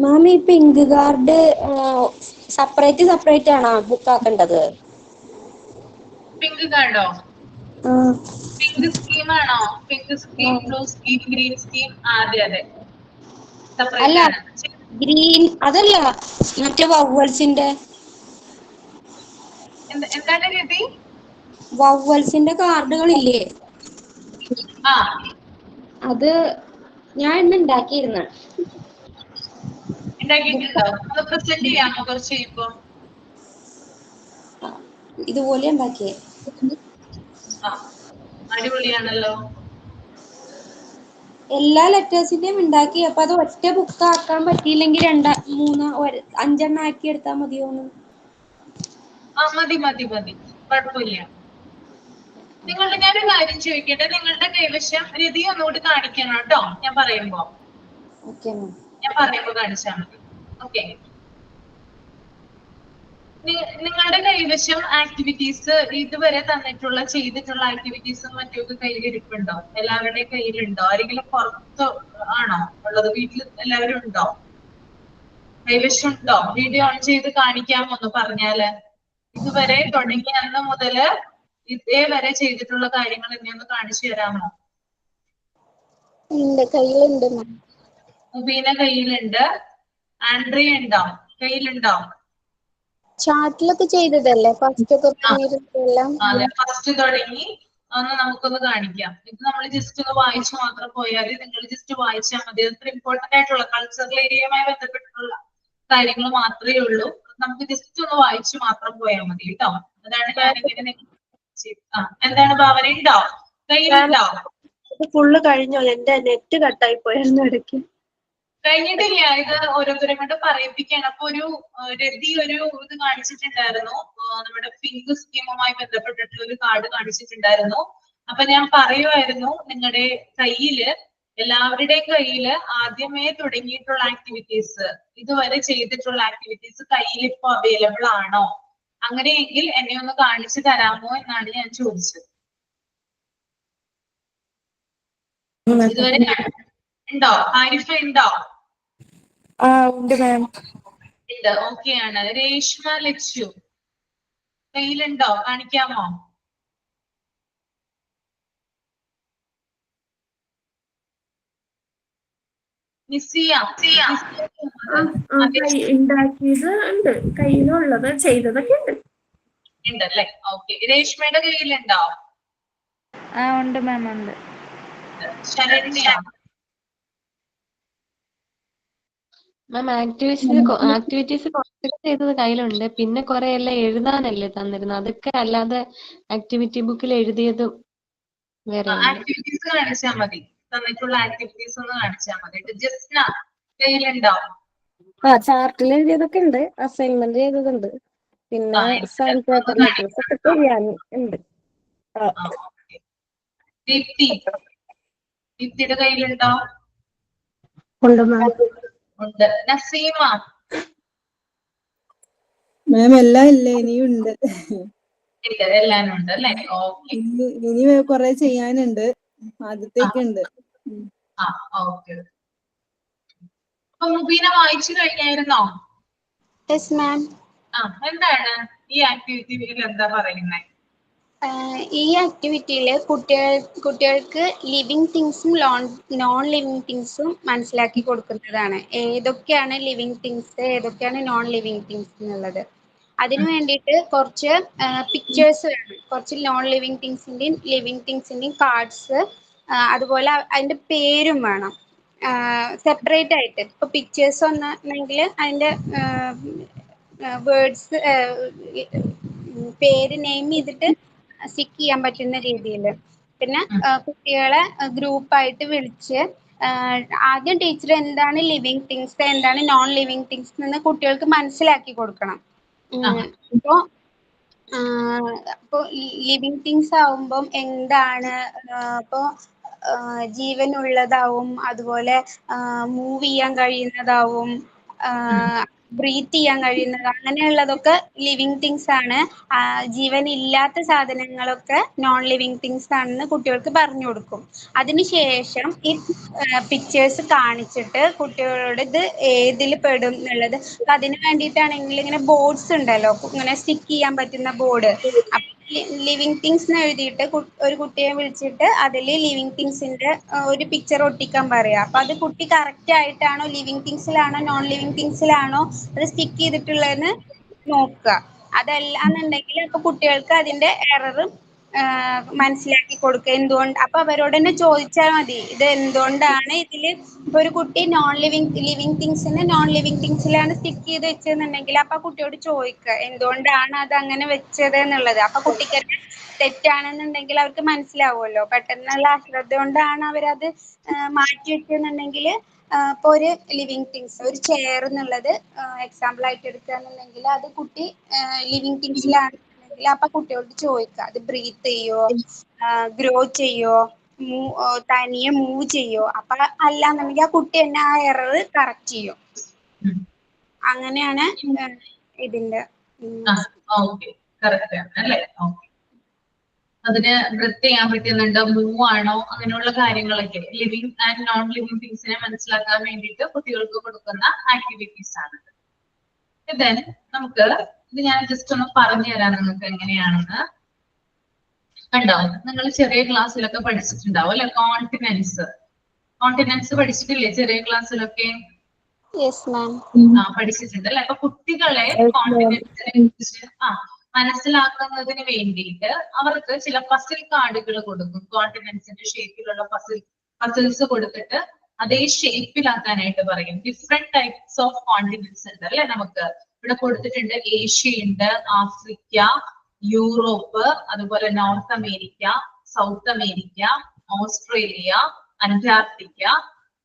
മാം ഈ പിങ്ക് കാർഡ് സെപ്പറേറ്റ് ആണോ ബുക്ക് ആക്കേണ്ടത്? പിങ്ക് കാർഡോ? ആ, പിങ്ക് സ്കീം ആണോ? Pink scheme, blue scheme, green scheme? അതെ അല്ല സെപ്പറേറ്റ് ആണ്. ഗ്രീൻ അതല്ല, മറ്റേ വവ്വൽസിന്റെ എന്താണ് രീതി? വവ്വൽസിന്റെ കാർഡുകളില്ലേ? ആ അത് ഞാൻ ഇന്ന് ഉണ്ടാക്കിയിരുന്ന. ഉണ്ടാക്കിയിട്ടുണ്ടോ? അത് പ്രസന്റ് ചെയ്യാമോ കുറച്ച് കഴിയുമ്പോ? ഇതുപോലെ ഉണ്ടാക്കിയേ. ആ അടിപൊളിയാണല്ലോ. എല്ലാ ലെറ്റേഴ്സിന്റെയും ഉണ്ടാക്കി. അപ്പൊ അത് ഒറ്റ ബുക്ക് ആക്കാൻ പറ്റിയില്ലെങ്കിൽ 5 ആക്കി എടുത്താൽ മതിയോന്ന്? ആ മതി മതി മതി, കുഴപ്പമില്ല. നിങ്ങളുടെ ഞാനൊരു കാര്യം ചോദിക്കട്ടെ, നിങ്ങളുടെ കൈവശം രീതി ഒന്നുകൂടി കാണിക്കണം കേട്ടോ ഞാൻ പറയുമ്പോ. Okay ma'am. ഞാൻ പറയുമ്പോ കാണിച്ചാൽ മതി. ഓക്കെ. നിങ്ങളുടെ കൈവശം ആക്ടിവിറ്റീസ് ഇതുവരെ തന്നിട്ടുള്ള ചെയ്തിട്ടുള്ള ആക്ടിവിറ്റീസും മറ്റൊക്കെ കയ്യിലിരിപ്പുണ്ടോ? എല്ലാവരുടെയും കയ്യിലുണ്ടോ? ആരെങ്കിലും പുറത്ത് ആണോ ഉള്ളത്? വീട്ടിൽ എല്ലാവരും ഉണ്ടോ? കൈവശം ഉണ്ടോ? വീഡിയോ ഓൺ ചെയ്ത് കാണിക്കാമോന്ന് പറഞ്ഞാല്. ഇതുവരെ തുടങ്ങിയ അന്ന് മുതല് ഇതേവരെ ചെയ്തിട്ടുള്ള കാര്യങ്ങൾ എന്നെ ഒന്ന് കാണിച്ചു തരാമോ? കയ്യിലുണ്ട് മാം. മുബീന കയ്യിലുണ്ട്. ആൻഡ്രിയ ഉണ്ടോ? കയ്യിലുണ്ടോ? ചാർട്ടിലൊക്കെ ചെയ്തതല്ലേ ഫസ്റ്റ് തുടങ്ങിയതെല്ലാം? അതെ, ഫസ്റ്റ് തുടങ്ങി ഒന്ന് നമുക്കൊന്ന് കാണിക്കാം. ഇത് നമ്മൾ ജസ്റ്റ് ഒന്ന് വായിച്ചു മാത്രം പോയാൽ നിങ്ങൾ ജസ്റ്റ് വായിച്ചാൽ മതി. അത്ര ഇമ്പോർട്ടന്റ് ആയിട്ടുള്ള കൾച്ചറൽ ഏരിയയുമായി ബന്ധപ്പെട്ടിട്ടുള്ള കാര്യങ്ങൾ മാത്രമേ ഉള്ളൂ. നമുക്ക് ജസ്റ്റ് ഒന്ന് വായിച്ചു മാത്രം പോയാൽ മതി കേട്ടോ. അതാണ് ഞാനിങ്ങനെ എന്താണ് ഭാവന ഉണ്ടോ? കയ്യിലുണ്ടോ? ഇത് ഫുള്ള് കഴിഞ്ഞോ? എന്റെ നെറ്റ് കട്ടായി പോയായിരുന്നു ഇടയ്ക്ക്. കഴിഞ്ഞിട്ടില്ല, ഇത് ഓരോരുത്തരെ കൊണ്ട് പറയിപ്പിക്കുകയാണ്. അപ്പൊ രതി ഒരു ഇത് കാണിച്ചിട്ടുണ്ടായിരുന്നു, നമ്മുടെ പിങ്ക് സ്കീമുമായി ബന്ധപ്പെട്ടിട്ടുള്ള ഒരു കാർഡ് കാണിച്ചിട്ടുണ്ടായിരുന്നു. അപ്പൊ ഞാൻ പറയുമായിരുന്നു, നിങ്ങളുടെ കയ്യില് എല്ലാവരുടെയും കയ്യില് ആദ്യമേ തുടങ്ങിയിട്ടുള്ള ആക്ടിവിറ്റീസ്, ഇതുവരെ ചെയ്തിട്ടുള്ള ആക്ടിവിറ്റീസ് കയ്യിൽ ഇപ്പൊ അവൈലബിൾ ആണോ? അങ്ങനെയെങ്കിൽ എന്നെ ഒന്ന് കാണിച്ചു തരാമോ എന്നാണ് ഞാൻ ചോദിച്ചത്. ഇതുവരെ ഉണ്ടോ? ആരിഫ ഉണ്ടോ? ഉണ്ട് മാം. ഉണ്ട്. ഓക്കെ ആണ്. രേഷ്മ ലച്ചു കയ്യിലുണ്ടോ? കാണിക്കാമോ? നിസിയ ഉണ്ടാക്കിയത് ഉണ്ട്, കയ്യിലുള്ളത് ചെയ്തതൊക്കെ ഉണ്ട്. ഉണ്ടല്ലേ? ഓക്കെ. രേഷ്മയുടെ കയ്യിലുണ്ടോ? ആ ഉണ്ട് മാം, ഉണ്ട്. ശരണ്യ? മാം ആക്ടിവിറ്റീസ് കുറച്ചൊക്കെ ചെയ്തത് കയ്യിലുണ്ട്. പിന്നെ കുറെ എല്ലാം എഴുതാനല്ലേ തന്നിരുന്നത്, അതൊക്കെ അല്ലാതെ ആക്ടിവിറ്റി ബുക്കിൽ എഴുതിയതും വേറെ ഉണ്ട്. ആക്ടിവിറ്റീസ് കാണിച്ചാൽ മതി. തന്നിട്ടുള്ള ആക്ടിവിറ്റീസ് ഒന്ന് കാണിച്ചാൽ മതി. ജസ്ന കയ്യിലുണ്ടോ? ചാർട്ടിൽ എഴുതിയതൊക്കെ ഉണ്ട്, അസൈൻമെന്റ് ചെയ്തതുണ്ട്, പിന്നെ സൈൻ പേപ്പർ ലെറ്റേഴ്സ് ഒക്കെ ചെയ്യാൻ ഉണ്ട്. ദീപ്തിയുടെ കയ്യിലുണ്ടോ? ഉണ്ട് മാം. ഉണ്ട്. നസീമ? മാം എല്ലാം ഇല്ല, ഇനിയും ഉണ്ട്. ഇല്ല, എല്ലാം ഉണ്ട് അല്ലേ? ഓക്കെ. ഇനി കുറെ ചെയ്യാനുണ്ട്. ആദ്യത്തേക്ക് ഉണ്ട്. ഓക്കെ. അപ്പൊ മുബീന വായിച്ചു കഴിഞ്ഞായിരുന്നോ? Yes ma'am. എന്താണ് ഈ ആക്ടിവിറ്റിയിൽ എന്താ പറയുന്നത്? ഈ ആക്ടിവിറ്റിയിൽ കുട്ടികൾക്ക് ലിവിങ് തിങ്സും നോൺ ലിവിങ് തിങ്സും മനസ്സിലാക്കി കൊടുക്കുന്നതാണ്. ഏതൊക്കെയാണ് ലിവിങ് തിങ്സ്, ഏതൊക്കെയാണ് നോൺ ലിവിങ് തിങ്സ് എന്നുള്ളത്. അതിനു വേണ്ടിയിട്ട് കുറച്ച് പിക്ചേഴ്സ് വേണം. കുറച്ച് നോൺ ലിവിങ് തിങ്സിന്റെയും ലിവിങ് തിങ്സിന്റെയും കാർഡ്സ്, അതുപോലെ അതിന്റെ പേരും വേണം സെപ്പറേറ്റ് ആയിട്ട്. ഇപ്പൊ പിക്ചേഴ്സ് ഒന്നെങ്കിൽ അതിന്റെ വേർഡ്സ് പേര് നെയിം ചെയ്തിട്ട് സ്റ്റിക്ക് ചെയ്യാൻ പറ്റുന്ന രീതിയിൽ. പിന്നെ കുട്ടികളെ ഗ്രൂപ്പായിട്ട് വിളിച്ച് ആദ്യം ടീച്ചർ എന്താണ് ലിവിങ് തിങ്സ്, എന്താണ് നോൺ ലിവിങ് തിങ്സ് എന്ന് കുട്ടികൾക്ക് മനസ്സിലാക്കി കൊടുക്കണം. അപ്പോ ലിവിങ് തിങ്സ് ആവുമ്പം എന്താണ്, ഇപ്പോ ജീവനുള്ളതാവും, അതുപോലെ മൂവ് ചെയ്യാൻ കഴിയുന്നതാവും, ബ്രീത്ത് ചെയ്യാൻ കഴിയുന്നത് അങ്ങനെയുള്ളതൊക്കെ ലിവിങ് തിങ്സ് ആണ്. ജീവനില്ലാത്ത സാധനങ്ങളൊക്കെ നോൺ ലിവിങ് തിങ്സ് ആണെന്ന് കുട്ടികൾക്ക് പറഞ്ഞു കൊടുക്കും. അതിനുശേഷം ഈ പിക്ചേഴ്സ് കാണിച്ചിട്ട് കുട്ടികളോട് ഇത് ഏതിൽ പെടും എന്നുള്ളത്, അതിന് വേണ്ടിയിട്ടാണെങ്കിൽ ഇങ്ങനെ ബോർഡ്സ് ഉണ്ടല്ലോ, ഇങ്ങനെ സ്റ്റിക്ക് ചെയ്യാൻ പറ്റുന്ന ബോർഡ്. ലിവിങ് തിങ്സ് എന്ന് എഴുതിയിട്ട് ഒരു കുട്ടിയെ വിളിച്ചിട്ട് അതിൽ ലിവിങ് തിങ്സിന്റെ ഒരു പിക്ചർ ഒട്ടിക്കാൻ പറയാം. അപ്പൊ അത് കുട്ടി കറക്റ്റ് ആയിട്ടാണോ ലിവിങ് തിങ്സിലാണോ നോൺ ലിവിങ് തിങ്സിലാണോ അത് സ്റ്റിക്ക് ചെയ്തിട്ടുള്ളതെന്ന് നോക്കുക. അതല്ലാന്നുണ്ടെങ്കിൽ അപ്പൊ കുട്ടികൾക്ക് അതിന്റെ എറർ മനസ്സിലാക്കി കൊടുക്കുക. എന്തുകൊണ്ട് അപ്പൊ അവരോട് തന്നെ ചോദിച്ചാൽ മതി, ഇത് എന്തുകൊണ്ടാണ് ഇതില് ഇപ്പൊ ഒരു കുട്ടി ലിവിങ് തിങ്സിന് നോൺ ലിവിങ് തിങ്സിലാണ് സ്റ്റിക്ക് ചെയ്ത് വെച്ചതെന്നുണ്ടെങ്കിൽ അപ്പൊ കുട്ടിയോട് ചോദിക്കുക എന്തുകൊണ്ടാണ് അത് അങ്ങനെ വെച്ചത് എന്നുള്ളത്. അപ്പൊ കുട്ടിക്ക് തെറ്റാണെന്നുണ്ടെങ്കിൽ അവർക്ക് മനസ്സിലാവുമല്ലോ. പെട്ടെന്നുള്ള അശ്രദ്ധ കൊണ്ടാണ് അവരത് മാറ്റി വെച്ചെന്നുണ്ടെങ്കിൽ ഇപ്പൊ ഒരു ലിവിങ് തിങ്സ്, ഒരു ചെയർ എന്നുള്ളത് എക്സാമ്പിൾ ആയിട്ട് എടുക്കുകയാണെന്നുണ്ടെങ്കിൽ അത് കുട്ടി ലിവിങ് തിങ്സിലാണെന്നുണ്ടെങ്കിൽ അപ്പൊ കുട്ടിയോട് ചോദിക്കുക അത് ബ്രീത്ത് ചെയ്യോ, ഗ്രോ ചെയ്യോ, തനിയെ മൂവ് ചെയ്യോ. അപ്പൊ അല്ലാന്നുണ്ടെങ്കിൽ ആ കുട്ടി തന്നെ ആ എറർ കറക്റ്റ് ചെയ്യും. അങ്ങനെയാണ് ഇതിന്റെ അതിന് ബ്രീത്ത് ചെയ്യാൻ പറ്റുന്നുണ്ടോ, മൂവ് ആണോ, അങ്ങനെയുള്ള കാര്യങ്ങളൊക്കെ ലിവിങ് ആൻഡ് നോൺ ലിവിങ് തിങ്സിനെ മനസ്സിലാക്കാൻ വേണ്ടിയിട്ട് കുട്ടികൾക്ക് കൊടുക്കുന്ന ആക്ടിവിറ്റീസ് ആണ്. ദെൻ നമുക്ക് ഇത് ഞാൻ ജസ്റ്റ് ഒന്ന് പറഞ്ഞു തരാം നിങ്ങൾക്ക് എങ്ങനെയാണെന്ന്. കണ്ടോ, നിങ്ങൾ ചെറിയ ക്ലാസ്സിലൊക്കെ പഠിച്ചിട്ടുണ്ടാവും അല്ലെ, കോണ്ടിനെന്റ്സ് പഠിച്ചിട്ടില്ലേ ചെറിയ ക്ലാസ്സിലൊക്കെ? പഠിച്ചിട്ടുണ്ട് അല്ലെ. അപ്പൊ കുട്ടികളെ കോണ്ടിനെന്റ്സിനെ കുറിച്ച് മനസ്സിലാക്കുന്നതിന് വേണ്ടിയിട്ട് അവർക്ക് ചില പസിൽ കാർഡുകൾ കൊടുക്കും. കോണ്ടിനെന്റ്സിന്റെ ഷേപ്പിലുള്ള പസിൽസ് കൊടുത്തിട്ട് അതേ ഷേപ്പിലാക്കാനായിട്ട് പറയും. ഡിഫറെന്റ് ടൈപ്സ് ഓഫ് കോണ്ടിനെന്റ്സ് ഉണ്ട് അല്ലെ. നമുക്ക് ഇവിടെ കൊടുത്തിട്ടുണ്ട് ഏഷ്യ ഉണ്ട്, ആഫ്രിക്ക, യൂറോപ്പ്, അതുപോലെ north America, south America, Australia, Antarctica.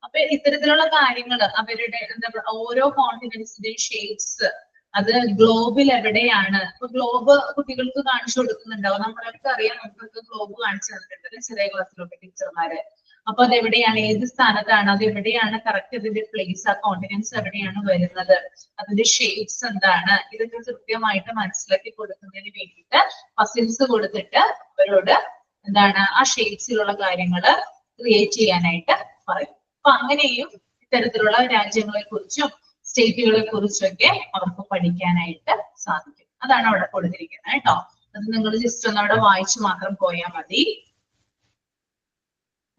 അപ്പൊ ഇത്തരത്തിലുള്ള കാര്യങ്ങൾ അവരുടെ ഓരോ കോണ്ടിനെന്റ്സിന്റെയും ഷേപ്സ്, അത് ഗ്ലോബിൽ എവിടെയാണ്. ഇപ്പൊ ഗ്ലോബ് കുട്ടികൾക്ക് കാണിച്ചു കൊടുക്കുന്നുണ്ടാവും. നമ്മളൊക്കെ അറിയാം, നമുക്കൊക്കെ ഗ്ലോബ് കാണിച്ചു തന്നിട്ടുണ്ട് ചെറിയ ക്ലാസ്സിലൊക്കെ ടീച്ചർമാര്. അപ്പൊ അത് എവിടെയാണ്, ഏത് സ്ഥാനത്താണ്, അത് എവിടെയാണ് കറക്റ്റ് അതിന്റെ പ്ലേസ്, ആ കോണ്ടിനെന്റ്സ് എവിടെയാണ് വരുന്നത്, അതിന്റെ ഷേപ്സ് എന്താണ്, ഇതൊക്കെ കൃത്യമായിട്ട് മനസ്സിലാക്കി കൊടുക്കുന്നതിന് വേണ്ടിയിട്ട് പസിൽസ് കൊടുത്തിട്ട് അവരോട് എന്താണ് ആ ഷേപ്സിലുള്ള കാര്യങ്ങള് ക്രിയേറ്റ് ചെയ്യാനായിട്ട് പറയും. അപ്പൊ അങ്ങനെയും ഇത്തരത്തിലുള്ള രാജ്യങ്ങളെ കുറിച്ചും സ്റ്റേറ്റുകളെ കുറിച്ചൊക്കെ അവർക്ക് പഠിക്കാനായിട്ട് സാധിക്കും. അതാണ് അവിടെ കൊടുത്തിരിക്കുന്നത് കേട്ടോ. അത് നിങ്ങൾ ജസ്റ്റ് ഒന്ന് അവിടെ വായിച്ചു മാത്രം പോയാൽ മതി.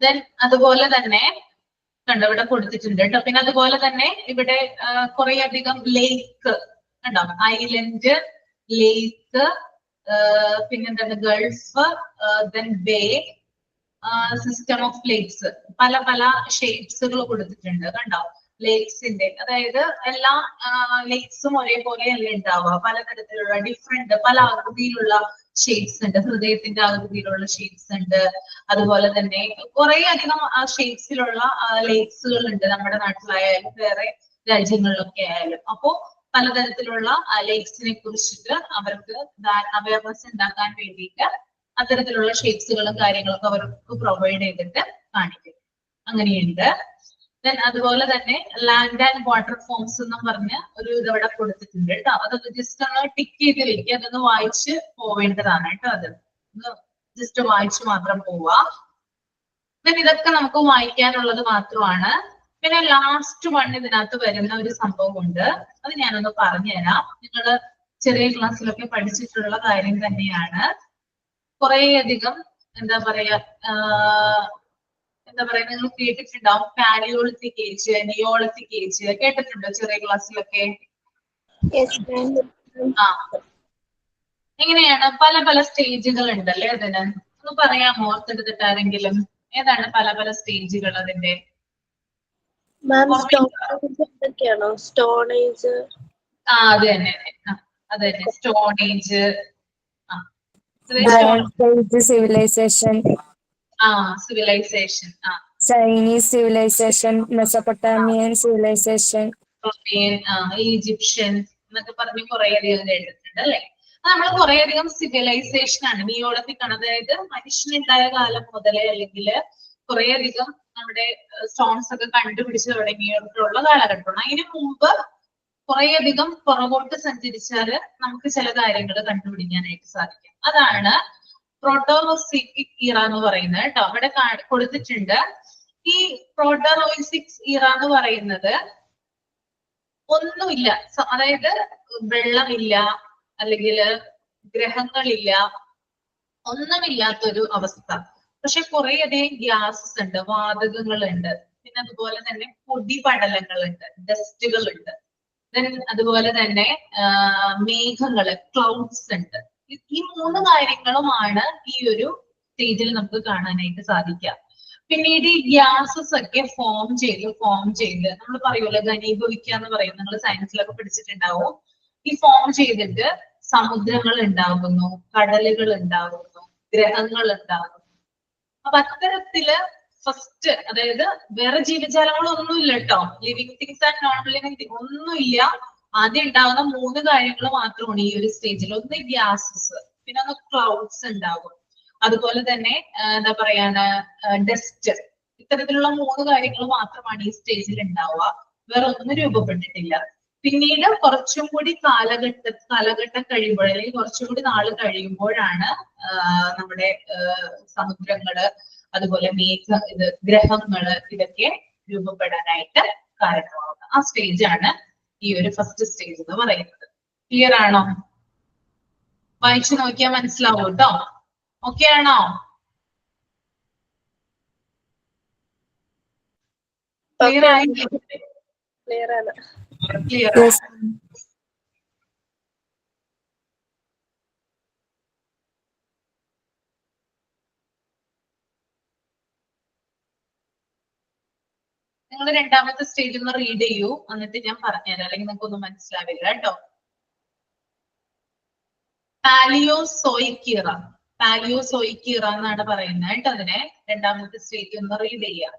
ദെൻ അതുപോലെ തന്നെ കണ്ടോ ഇവിടെ കൊടുത്തിട്ടുണ്ട് കേട്ടോ. പിന്നെ അതുപോലെ തന്നെ ഇവിടെ കുറെ അധികം ലേക്ക് കണ്ടോ, ഐലൻഡ്, ലേക്ക്, പിന്നെന്താണ് Gulf, then bay, system of lakes, പല പല ഷേപ്സുകൾ കൊടുത്തിട്ടുണ്ട് കണ്ടോ ലേക്സിന്റെ. അതായത് എല്ലാ ലേക്സും ഒരേപോലെ അല്ല ഉണ്ടാവുക, പലതരത്തിലുള്ള ഡിഫറെന്റ് പല ആകൃതിയിലുള്ള ഷേപ്സ് ഉണ്ട്. ഹൃദയത്തിന്റെ ആകൃതിയിലുള്ള ഷേപ്സ് ഉണ്ട്. അതുപോലെ തന്നെ കുറെ അധികം ഷേപ്സിലുള്ള ലേക്സുകൾ ഉണ്ട് നമ്മുടെ നാട്ടിലായാലും വേറെ രാജ്യങ്ങളിലൊക്കെ ആയാലും. അപ്പോ പലതരത്തിലുള്ള ലേക്സിനെ കുറിച്ചിട്ട് അവർക്ക് അവയർനെസ് ഉണ്ടാക്കാൻ വേണ്ടിയിട്ട് അത്തരത്തിലുള്ള ഷേപ്സുകളും കാര്യങ്ങളൊക്കെ അവർക്ക് പ്രൊവൈഡ് ചെയ്തിട്ട് കാണിക്കും. അങ്ങനെയുണ്ട്. ദെൻ അതുപോലെ തന്നെ ലാൻഡ് ആൻഡ് വാട്ടർ ഫോംസ് എന്നും പറഞ്ഞ് ഒരു ഇതവിടെ കൊടുത്തിട്ടുണ്ട് കേട്ടോ. അതൊന്ന് ജസ്റ്റ് ഒന്ന് ടിക്ക് ചെയ്ത് വെക്കുക, അതൊന്ന് വായിച്ച് പോവേണ്ടതാണ് കേട്ടോ. അത് ജസ്റ്റ് വായിച്ച് മാത്രം പോവാ. ദെൻ ഇതൊക്കെ നമുക്ക് വായിക്കാനുള്ളത് മാത്രമാണ്. പിന്നെ ലാസ്റ്റ് വൺ ഇതിനകത്ത് വരുന്ന ഒരു സംഭവം ഉണ്ട്, അത് ഞാനൊന്ന് പറഞ്ഞുതരാം. നിങ്ങൾ ചെറിയ ക്ലാസ്സിലൊക്കെ പഠിച്ചിട്ടുള്ള കാര്യം തന്നെയാണ്. കുറെ അധികം എന്താ പറയാ നിങ്ങൾ കേട്ടിട്ടുണ്ടാവും പാലിയോളിത്തിക് ഏജ്, നിയോളിത്തിക് ഏജ് കേട്ടിട്ടുണ്ടോ ചെറിയ ക്ലാസ്സിലൊക്കെ? എങ്ങനെയാണ് പല പല സ്റ്റേജുകൾ ഉണ്ടല്ലേ അതിന്, ഒന്ന് പറയാമോ ഓർത്തെടുത്തിട്ട് ആരെങ്കിലും? ഏതാണ് പല പല സ്റ്റേജുകൾ അതിന്റെ? Stone age. അത് തന്നെ stone age, civilisation, civilisation, Chinese civilisation, Mesopotamian civilisation, Egyptian എന്നൊക്കെ പറഞ്ഞ് കുറെ അധികം കേട്ടിട്ടുണ്ട് അല്ലെ. നമ്മൾ കുറെ അധികം സിവിലൈസേഷൻ ആണ് നിയോളിത്തിക് ആണ്. അതായത് മനുഷ്യനുണ്ടായ കാലം മുതലേ അല്ലെങ്കിൽ കുറെ അധികം നമ്മുടെ സ്റ്റോൺസ് ഒക്കെ കണ്ടുപിടിച്ച് തുടങ്ങിയിട്ടുള്ള കാലഘട്ടമാണ്. അതിന് മുമ്പ് കുറേയധികം പുറകോട്ട് സഞ്ചരിച്ചാൽ നമുക്ക് ചില കാര്യങ്ങൾ കണ്ടുപിടിക്കാനായിട്ട് സാധിക്കും. അതാണ് പ്രോട്ടോറോസിക് ഇറ എന്ന് പറയുന്നത് കേട്ടോ. അവിടെ കൊടുത്തിട്ടുണ്ട്. ഈ പ്രോട്ടോറോസിക് ഇറ എന്ന് പറയുന്നത് ഒന്നുമില്ല, അതായത് വെള്ളമില്ല, അല്ലെങ്കിൽ ഗ്രഹങ്ങളില്ല, ഒന്നുമില്ലാത്തൊരു അവസ്ഥ. പക്ഷെ കുറേയധികം ഗ്യാസസ് ഉണ്ട്, വാതകങ്ങളുണ്ട്, പിന്നെ അതുപോലെ തന്നെ പൊടിപടലങ്ങളുണ്ട്, ഡസ്റ്റുകളുണ്ട്, അതുപോലെ തന്നെ മേഘങ്ങള്, ക്ലൗഡ്സ് ഉണ്ട്. ഈ 3 കാര്യങ്ങളുമാണ് ഈ ഒരു സ്റ്റേജിൽ നമുക്ക് കാണാനായിട്ട് സാധിക്കുക. പിന്നീട് ഈ ഗ്യാസസ് ഒക്കെ ഫോം ചെയ്ത് നമ്മൾ പറയുമല്ലോ ഘനീഭവിക്കുക എന്ന് പറയും, നിങ്ങൾ സയൻസിലൊക്കെ പഠിച്ചിട്ടുണ്ടാവും. ഈ ഫോം ചെയ്തിട്ട് സമുദ്രങ്ങൾ ഉണ്ടാകുന്നു, കടലുകൾ ഉണ്ടാകുന്നു, ഗ്രഹങ്ങൾ ഉണ്ടാകുന്നു. അപ്പൊ അത്തരത്തില് ഫസ്റ്റ്, അതായത് വേറെ ജീവജാലങ്ങളൊന്നുമില്ല കേട്ടോ, living things and non living things ഒന്നുമില്ല. ആദ്യം ഉണ്ടാകുന്ന 3 കാര്യങ്ങൾ മാത്രമാണ് ഈ ഒരു സ്റ്റേജിൽ. ഒന്ന് ഗ്യാസസ്, പിന്നെ ഒന്ന് ക്ലൗഡ്സ് ഉണ്ടാകും, അതുപോലെ തന്നെ എന്താ പറയാണ് ഡസ്റ്റ്. ഇത്തരത്തിലുള്ള 3 കാര്യങ്ങൾ മാത്രമാണ് ഈ സ്റ്റേജിൽ ഉണ്ടാവുക, വേറെ ഒന്നും രൂപപ്പെട്ടിട്ടില്ല. പിന്നീട് കുറച്ചും കൂടി കാലഘട്ടം കഴിയുമ്പോൾ, അല്ലെങ്കിൽ കുറച്ചും കൂടി നാള് കഴിയുമ്പോഴാണ് നമ്മുടെ സമുദ്രങ്ങള്, അതുപോലെ ഗ്രഹങ്ങള് ഇതൊക്കെ രൂപപ്പെടാനായിട്ട് കാരണമാവുന്നത്. ആ സ്റ്റേജാണ് ഈ ഒരു ഫസ്റ്റ് സ്റ്റേജ് എന്ന് പറയുന്നത്. ക്ലിയർ ആണോ? വായിച്ചു നോക്കിയാൽ മനസ്സിലാവും കേട്ടോ. ഓക്കെ ആണോ? ക്ലിയർ ആയില്ലേ? ക്ലിയർ ആണ്. ക്ലിയർ ആണ്. നിങ്ങൾ രണ്ടാമത്തെ സ്റ്റേജ് ഒന്ന് റീഡ് ചെയ്യൂ, എന്നിട്ട് ഞാൻ പറഞ്ഞുതരാം, അല്ലെങ്കിൽ നിങ്ങൾക്ക് ഒന്നും മനസ്സിലാവില്ല കേട്ടോ. പാലിയോസോയിക് ഇറ എന്നാണ് പറയുന്നത് കേട്ടോ. അതിനെ രണ്ടാമത്തെ സ്റ്റേജ് ഒന്ന് റീഡ് ചെയ്യാം.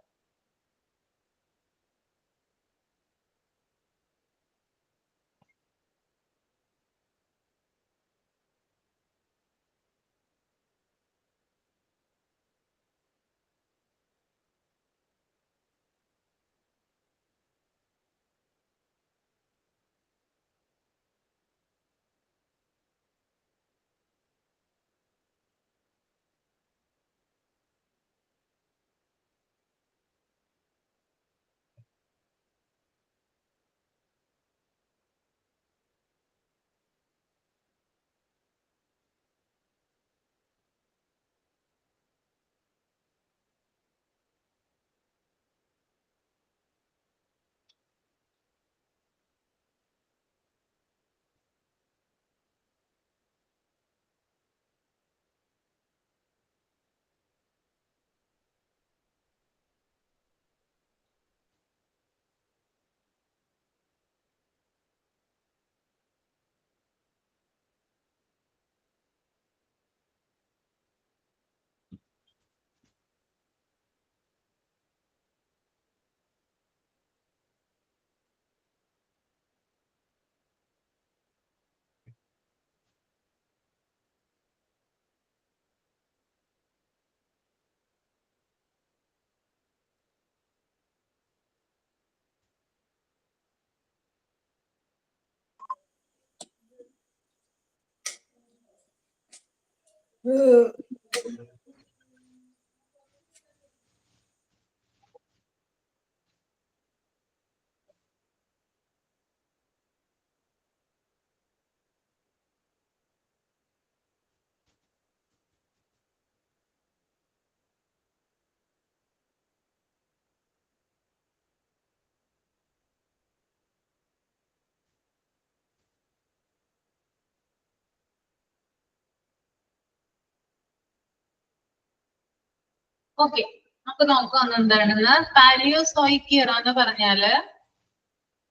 ഓക്കെ, നമുക്ക് നോക്കാം എന്താണെന്ന്. പാലിയോസോയിക് ഇറ എന്ന് പറഞ്ഞാല്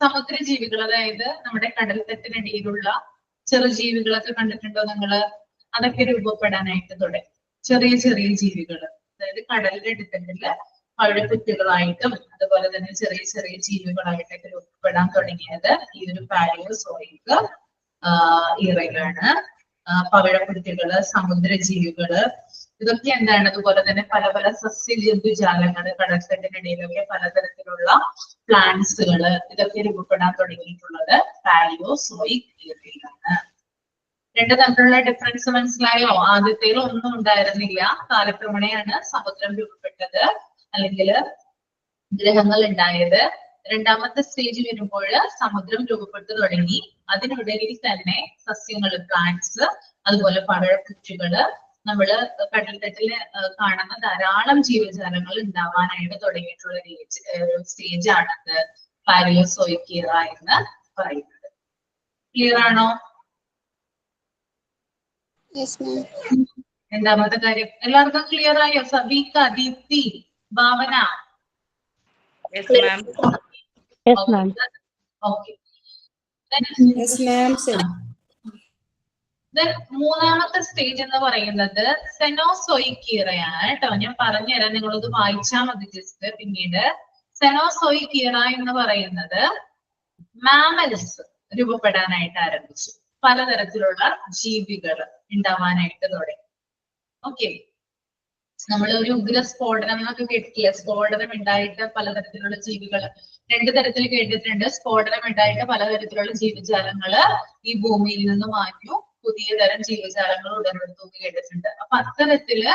സമുദ്രജീവികൾ, അതായത് നമ്മുടെ കടൽത്തട്ടിനടിയിലുള്ള ചെറുജീവികളൊക്കെ കണ്ടിട്ടുണ്ടോ നിങ്ങള്? അതൊക്കെ രൂപപ്പെടാനായിട്ട് തുടങ്ങി. ചെറിയ ചെറിയ ജീവികൾ, അതായത് കടലിന്റെ അടുത്തുള്ള പഴക്കുത്തികളായിട്ടും അതുപോലെ തന്നെ ചെറിയ ചെറിയ ജീവികളായിട്ടൊക്കെ രൂപപ്പെടാൻ തുടങ്ങിയത് ഈ ഒരു പാലിയോസോയിക് ഇറയിലാണ്. പവിഴക്കുത്തികള്, സമുദ്രജീവികള്, ഇതൊക്കെ എന്താണ് അതുപോലെ തന്നെ പല പല സസ്യജന്തുജാലങ്ങൾ കടൽത്തട്ടിനിടയിലൊക്കെ പലതരത്തിലുള്ള പ്ലാന്റ്സുകൾ ഇതൊക്കെ രൂപപ്പെടാൻ തുടങ്ങിയിട്ടുള്ളത് പാലിയോസോയിക് ഇയറയിലാണ്. രണ്ട് തമ്മിലുള്ള ഡിഫറൻസ് മനസ്സിലായോ? ആദ്യത്തേൽ ഒന്നും ഉണ്ടായിരുന്നില്ല, കാലക്രമേണയാണ് സമുദ്രം രൂപപ്പെട്ടത് അല്ലെങ്കിൽ ഗ്രഹങ്ങൾ ഉണ്ടായത്. രണ്ടാമത്തെ സ്റ്റേജ് വരുമ്പോൾ സമുദ്രം രൂപപ്പെട്ടു തുടങ്ങി, അതിനിടയിൽ തന്നെ സസ്യങ്ങൾ പ്ലാന്റ്സ് അതുപോലെ പഴക്കുറ്റികള് നമ്മള് കടൽത്തട്ടില് കാണുന്ന ധാരാളം ജീവജാലങ്ങൾ ഉണ്ടാവാനായിട്ട് തുടങ്ങിയിട്ടുള്ള സ്റ്റേജ് ആണത് പാലിയോസോയിക് ഇയറ എന്ന് പറയുന്നത്. ക്ലിയർ ആണോ? രണ്ടാമത്തെ കാര്യം എല്ലാവർക്കും ക്ലിയർ ആയോ? സബീക, ദീപ്തി, ഭാവന? ഓക്കെ. മൂന്നാമത്തെ സ്റ്റേജ് എന്ന് പറയുന്നത് സെനോസോയിക് ഇയറയാണ് കേട്ടോ. ഞാൻ പറഞ്ഞുതരാം, നിങ്ങളത് വായിച്ചാൽ മതി ജസ്റ്റ്. പിന്നീട് സെനോസോയിക് ഇയറ എന്ന് പറയുന്നത് മാമൽസ് രൂപപ്പെടാനായിട്ട് ആരംഭിച്ചു, പലതരത്തിലുള്ള ജീവികൾ ഉണ്ടാവാനായിട്ട് തുടങ്ങി. ഓക്കെ, നമ്മൾ ഒരു ഉഗ്രസ്ഫോടനം എന്നൊക്കെ കേട്ടിട്ടില്ല, സ്ഫോടനം ഉണ്ടായിട്ട് പലതരത്തിലുള്ള ജീവികൾ, രണ്ടു തരത്തിൽ കേട്ടിട്ടുണ്ട്. സ്ഫോടനം ഉണ്ടായിട്ട് പലതരത്തിലുള്ള ജീവജാലങ്ങള് ഈ ഭൂമിയിൽ നിന്ന് മാറ്റു, പുതിയ തരം ജീവജാലങ്ങൾ ഉടലെടുത്തു എന്ന് കേട്ടിട്ടുണ്ട്. അപ്പൊ അത്തരത്തില്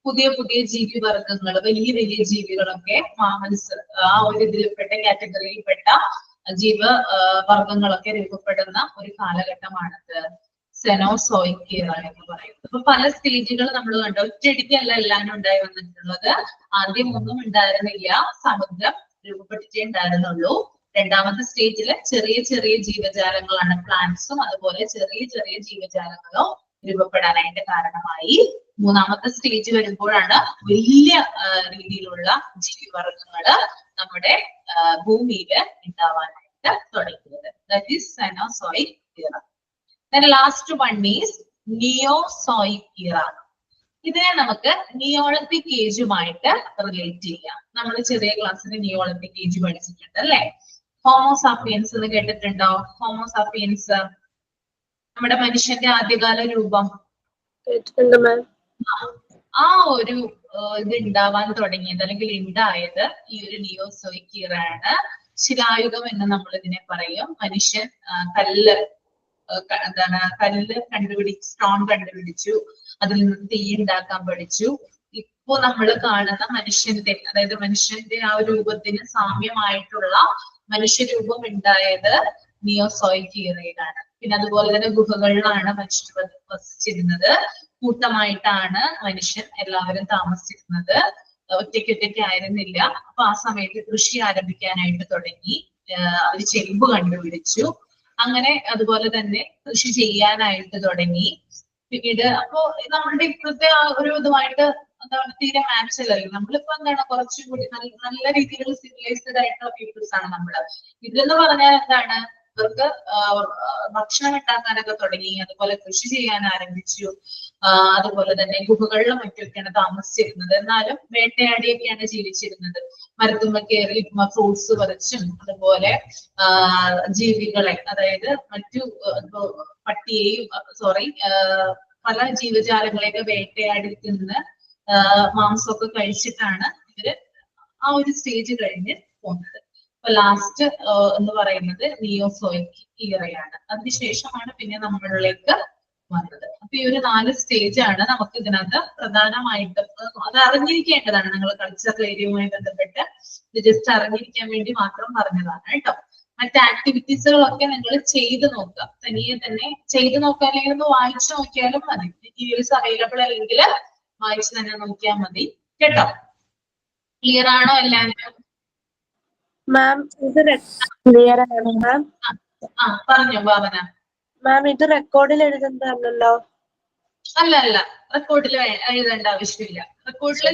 പുതിയ പുതിയ ജീവിവർഗങ്ങൾ, വലിയ വലിയ ജീവികളൊക്കെ മാമൽസ് ആ ഒരു ഇതിൽപ്പെട്ട കാറ്റഗറിയിൽപ്പെട്ട ജീവവർഗങ്ങളൊക്കെ രൂപപ്പെടുന്ന ഒരു കാലഘട്ടമാണത് സെനോസോയിക് ഇയറ എന്ന് പറയുന്നത്. അപ്പൊ പല സ്റ്റേജുകൾ നമ്മൾ കണ്ടു, ഒറ്റയടിക്കല്ല എല്ലാം ഉണ്ടായി വന്നിട്ടുള്ളത്. ആദ്യം ഒന്നും ഉണ്ടായിരുന്നില്ല, സമുദ്രം രൂപപ്പെട്ടിട്ടേ ഉണ്ടായിരുന്നുള്ളൂ. രണ്ടാമത്തെ സ്റ്റേജില് ചെറിയ ചെറിയ ജീവജാലങ്ങളാണ് പ്ലാന്റ്സും അതുപോലെ ചെറിയ ചെറിയ ജീവജാലങ്ങളും രൂപപ്പെടാനായിട്ട് കാരണമായി. മൂന്നാമത്തെ സ്റ്റേജ് വരുമ്പോഴാണ് വലിയ രീതിയിലുള്ള ജീവിവർഗങ്ങള് നമ്മുടെ ഭൂമിയില് ഉണ്ടാവാനായിട്ട് തുടങ്ങിയത്. That is Cenozoic era. Last one is Neozoic era. ഇതിനെ നമുക്ക് നിയോളിത്തിക് ഏജുമായിട്ട് റിലേറ്റ് ചെയ്യാം. നമ്മൾ ചെറിയ ക്ലാസ്സിൽ നിയോളിത്തിക് ഏജ് പഠിച്ചിട്ടുണ്ട് അല്ലെ? ഹോമോസാപ്പിയൻസ് എന്ന് കേട്ടിട്ടുണ്ടോ? ഹോമോസാപ്പിയൻസ് നമ്മുടെ മനുഷ്യന്റെ ആദ്യകാല രൂപം. ആ ഒരു ഇത് ഉണ്ടാവാൻ തുടങ്ങിയത് അല്ലെങ്കിൽ ഉണ്ടായത് ഈ ഒരു നിയോസോയിക് ഇയറ ആണ്. ശിലായുഗം എന്ന് നമ്മൾ ഇതിനെ പറയും. മനുഷ്യൻ കല്ല് സ്റ്റോൺ കണ്ടുപിടിച്ചു, അതിൽ നിന്ന് തീ ഉണ്ടാക്കാൻ പഠിച്ചു. ഇപ്പോ നമ്മൾ കാണുന്ന മനുഷ്യന്റെ, അതായത് മനുഷ്യന്റെ ആ ഒരു രൂപത്തിന് സാമ്യമായിട്ടുള്ള മനുഷ്യരൂപം ഉണ്ടായത് നിയോസോയിക് ഇയറയിലാണ്. പിന്നെ അതുപോലെ തന്നെ ഗുഹകളിലാണ് മനുഷ്യർ വസിച്ചിരുന്നത്. കൂട്ടമായിട്ടാണ് മനുഷ്യൻ എല്ലാവരും താമസിച്ചിരുന്നത്, ഒറ്റയ്ക്ക് ആയിരുന്നില്ല. അപ്പൊ ആ സമയത്ത് കൃഷി ആരംഭിക്കാനായിട്ട് തുടങ്ങി, അവർ ചെമ്പ് കണ്ടുപിടിച്ചു. അങ്ങനെ അതുപോലെ തന്നെ കൃഷി ചെയ്യാനായിട്ട് തുടങ്ങി. പിന്നീട് അപ്പോ നമ്മളുടെ ഇപ്പോഴത്തെ ആ ഒരു ഇതുമായിട്ട് എന്താണ് തീരെ മാച്ച് അല്ലല്ലോ. നമ്മളിപ്പോ എന്താണ് കുറച്ചും കൂടി നല്ല രീതിയിലുള്ള സിവിലൈസ്ഡ് ആയിട്ടുള്ള പീപ്പിൾസ് ആണ് നമ്മള്. ഇതെന്ന് പറഞ്ഞാൽ എന്താണ്, ഇവർക്ക് ഭക്ഷണം ഉണ്ടാക്കാനൊക്കെ തുടങ്ങി, അതുപോലെ കൃഷി ചെയ്യാൻ ആരംഭിച്ചു. അതുപോലെ തന്നെ ഗുഹകളിലും മറ്റൊക്കെയാണ് താമസിച്ചിരുന്നത്. എന്നാലും വേട്ടയാടിയൊക്കെയാണ് ജീവിച്ചിരുന്നത്. മരത്തുമ്മ കയറി ഫ്രൂട്ട്സ് പറിച്ചും അതുപോലെ ജീവികളെ, അതായത് മറ്റു പട്ടിയെയും പല ജീവജാലങ്ങളെയൊക്കെ വേട്ടയാടി തിന്ന് മാംസമൊക്കെ കഴിച്ചിട്ടാണ് ഇവര് ആ ഒരു സ്റ്റേജ് കഴിഞ്ഞ് പോകുന്നത്. അപ്പൊ ലാസ്റ്റ് എന്ന് പറയുന്നത് നിയോസോയിക് ഇയറയാണ്. അതിനുശേഷമാണ് പിന്നെ നമ്മളിലേക്ക് വന്നത്. അപ്പൊ ഈ ഒരു 4 സ്റ്റേജ് ആണ് നമുക്ക് ഇതിനകത്ത് പ്രധാനമായിട്ടും അത് അറിഞ്ഞിരിക്കേണ്ടതാണ്. നിങ്ങൾ കൾച്ചറൽ ഏരിയയുമായി ബന്ധപ്പെട്ട് ഇത് ജസ്റ്റ് അറിഞ്ഞിരിക്കാൻ വേണ്ടി മാത്രം പറഞ്ഞതാണ് കേട്ടോ. മറ്റ് ആക്ടിവിറ്റീസുകളൊക്കെ നിങ്ങൾ ചെയ്ത് നോക്കുക, തനിയെ തന്നെ ചെയ്ത് നോക്കുക, അല്ലെങ്കിൽ ഒന്ന് വായിച്ചു നോക്കിയാലും മതി. മെറ്റീരിയൽസ് അവൈലബിൾ അല്ലെങ്കിൽ വായിച്ചു തന്നെ നോക്കിയാൽ മതി കേട്ടോ. ക്ലിയർ ആണോ എല്ലാവരും? മാം ഇത് ക്ലിയർ ആണ് മാം. പറഞ്ഞോ ഭാവന. മാം ഇത് റെക്കോർഡിൽ എഴുതുന്നതല്ലോ? അല്ല, റെക്കോർഡിൽ എഴുതേണ്ട ആവശ്യമില്ല. റെക്കോർഡിൽ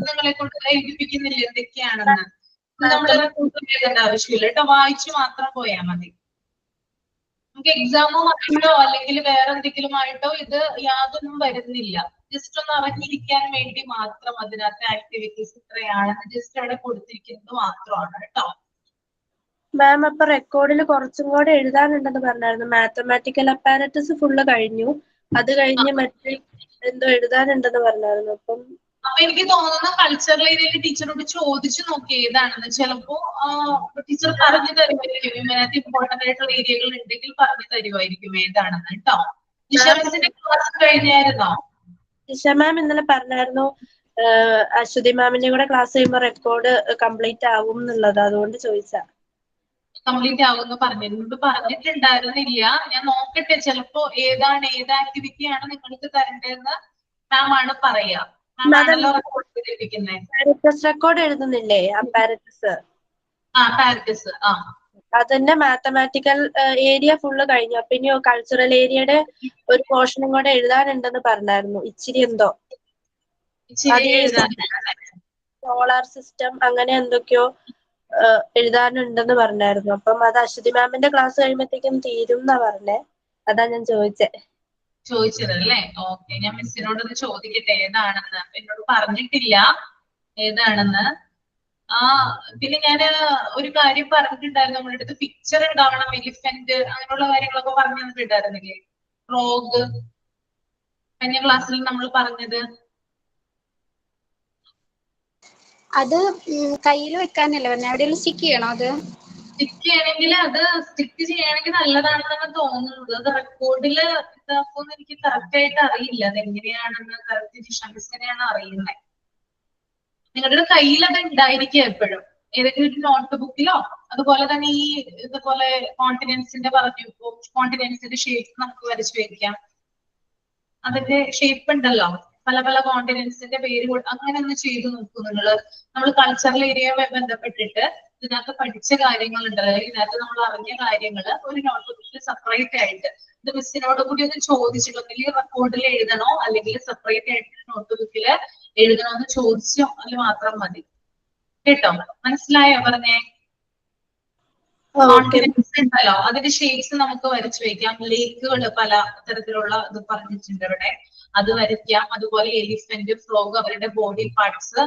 നിങ്ങളെ കൊണ്ട് എഴുതിപ്പിക്കുന്നില്ല എന്തൊക്കെയാണെന്ന്. നമ്മൾ റെക്കോർഡിൽ എഴുതേണ്ട ആവശ്യമില്ല കേട്ടോ, വായിച്ചു മാത്രം പോയാൽ മതി. നമുക്ക് എക്സാമുമായിട്ടോ അല്ലെങ്കിൽ വേറെ എന്തെങ്കിലും ആയിട്ടോ ഇത് യാതൊന്നും വരുന്നില്ല. ജസ്റ്റ് ഒന്ന് അറിഞ്ഞിരിക്കാൻ വേണ്ടി മാത്രം അതിനകത്ത് ആക്ടിവിറ്റീസ് ഇത്രയാണെന്ന് ജസ്റ്റ് അവിടെ കൊടുത്തിരിക്കുന്നത് മാത്രമാണ് കേട്ടോ. മാം അപ്പൊ റെക്കോർഡിൽ കുറച്ചും കൂടെ എഴുതാനുണ്ടെന്ന് പറഞ്ഞായിരുന്നു. മാത്തമാറ്റിക്കൽ അപ്പാരറ്റസ് ഫുള്ള് കഴിഞ്ഞു, അത് കഴിഞ്ഞ് മറ്റേ എന്തോ എഴുതാനുണ്ടെന്ന് പറഞ്ഞായിരുന്നു. അപ്പം അപ്പൊ എനിക്ക് തോന്നുന്നു കൾച്ചറൽ ഏരിയയിൽ ടീച്ചറോട് ചോദിച്ചു നോക്കി ഏതാണെന്ന്. ചിലപ്പോ ടീച്ചർ പറഞ്ഞു തരുമായിരിക്കും. ഇതിനകത്ത് ഇമ്പോർട്ടന്റ് ആയിട്ടുള്ള ഏരിയകൾ ഉണ്ടെങ്കിൽ പറഞ്ഞു തരുമായിരിക്കും ഏതാണെന്ന് കേട്ടോ. നിഷാമിന്റെ ക്ലാസ് കഴിഞ്ഞായിരുന്നോ? നിഷ മാം ഇന്നലെ പറഞ്ഞായിരുന്നു അശ്വതി മാമിന്റെ കൂടെ ക്ലാസ് കഴിയുമ്പോൾ റെക്കോർഡ് കംപ്ലീറ്റ് ആവും എന്നുള്ളത്. അതുകൊണ്ട് ചോദിച്ചാ. കംപ്ലീറ്റ് ആവുമെന്ന് പറഞ്ഞിട്ടുണ്ടായിരുന്നില്ല. ഞാൻ നോക്കട്ടെ, ചിലപ്പോ ഏത് ആക്ടിവിറ്റിയാണ് നിങ്ങൾക്ക് തരേണ്ടതെന്ന് മാം ആണ് പറയാ. മാം ആണല്ലോ റെക്കോർഡ് ചെയ്തിരിക്കുന്നത്. പാരറ്റസ് റെക്കോർഡ് എഴുതുന്നില്ലേ? പാരറ്റസ് അതിന്റെ മാത്തമാറ്റിക്കൽ ഏരിയ ഫുള്ള് കഴിഞ്ഞു. അപ്പൊ ഇനി കൾച്ചറൽ ഏരിയയുടെ ഒരു പോർഷനും കൂടെ എഴുതാനുണ്ടെന്ന് പറഞ്ഞായിരുന്നു. ഇച്ചിരി എന്തോ സോളാർ സിസ്റ്റം അങ്ങനെ എന്തൊക്കെയോ എഴുതാനുണ്ടെന്ന് പറഞ്ഞായിരുന്നു. അപ്പം അത് അശ്വതി മാമിന്റെ ക്ലാസ് കഴിയുമ്പോഴത്തേക്കും തീരും എന്നാ പറഞ്ഞേ. അതാ ഞാൻ ചോദിച്ചതല്ലേ? ഓക്കെ, ഞാൻ മിസ്സിനോടൊന്ന് ചോദിക്കട്ടെ ഏതാണെന്ന്. എന്നോട് പറഞ്ഞിട്ടില്ല ഏതാണെന്ന്. പിന്നെ ഞാൻ ഒരു കാര്യം പറഞ്ഞിട്ടുണ്ടായിരുന്നു, നമ്മുടെ അടുത്ത് പിക്ചർ ഉണ്ടാവണം, എലിഫന്റ് അങ്ങനെയുള്ള കാര്യങ്ങളൊക്കെ പറഞ്ഞു തന്നിട്ടുണ്ടായിരുന്നില്ലേ? ഫ്രോഗ് കഴിഞ്ഞ ക്ലാസ്സിൽ നമ്മൾ പറഞ്ഞത്. അത് കയ്യിൽ വെക്കാനല്ലേ പറഞ്ഞ? എവിടെയെങ്കിലും സ്റ്റിക്ക് ചെയ്യണോ? അത് സ്റ്റിക്ക് ചെയ്യണമെങ്കിൽ നല്ലതാണെന്നാണ് തോന്നുന്നത്. അത് റെക്കോർഡില് ഇതാക്കുമെന്ന് എനിക്ക് കറക്റ്റ് ആയിട്ട് അറിയില്ല. അത് എങ്ങനെയാണെന്ന് കറക്റ്റ് ജിഷാമിസിനെയാണ് അറിയുന്നത്. നിങ്ങളുടെ കയ്യിൽ അത് ഉണ്ടായിരിക്കുക എപ്പോഴും, ഏതെങ്കിലും ഒരു നോട്ട് ബുക്കിലോ. അതുപോലെ തന്നെ ഈ ഇതുപോലെ കോണ്ടിനെന്റ്സിന്റെ പറഞ്ഞു, കോണ്ടിനെന്റ്സിന്റെ ഷേപ്പ് നമുക്ക് വരച്ചു വെക്കാം. അതിന്റെ ഷേപ്പ് ഉണ്ടല്ലോ, പല പല കോണ്ടിനെന്റ്സിന്റെ പേര് അങ്ങനെ ഒന്ന് ചെയ്തു നോക്കൂ നിങ്ങള്. നമ്മൾ കൾച്ചറൽ ഏരിയയുമായി ബന്ധപ്പെട്ടിട്ട് ഇതിനകത്ത് പഠിച്ച കാര്യങ്ങളുണ്ടല്ലോ, ഇതിനകത്ത് നമ്മൾ അറിഞ്ഞ കാര്യങ്ങള് ഒരു നോട്ട് ബുക്കിൽ സെപ്പറേറ്റ് ആയിട്ട് ഇത് മിസ്സിനോട് കൂടി ഒന്ന് ചോദിച്ചിട്ട്, ഒന്നെങ്കിൽ റെക്കോർഡിൽ എഴുതണോ അല്ലെങ്കിൽ സെപ്പറേറ്റ് ആയിട്ട് നോട്ട് ബുക്കിൽ എഴുതണോ എന്ന് ചോദിച്ചോ അത് മാത്രം മതി കേട്ടോ. മനസ്സിലായോ പറഞ്ഞേ? കോണ്ടിനെന്റ്സ് ഉണ്ടല്ലോ, അതിന്റെ ഷേപ്സ് നമുക്ക് വരച്ചു വയ്ക്കാം. ലേക്കുകൾ പല തരത്തിലുള്ള ഇത് പറഞ്ഞിട്ടുണ്ട് ഇവിടെ, അത് വരയ്ക്കാം. അതുപോലെ എലിഫന്റ്, ഫ്രോഗ്, അവരുടെ ബോഡി പാർട്സ്,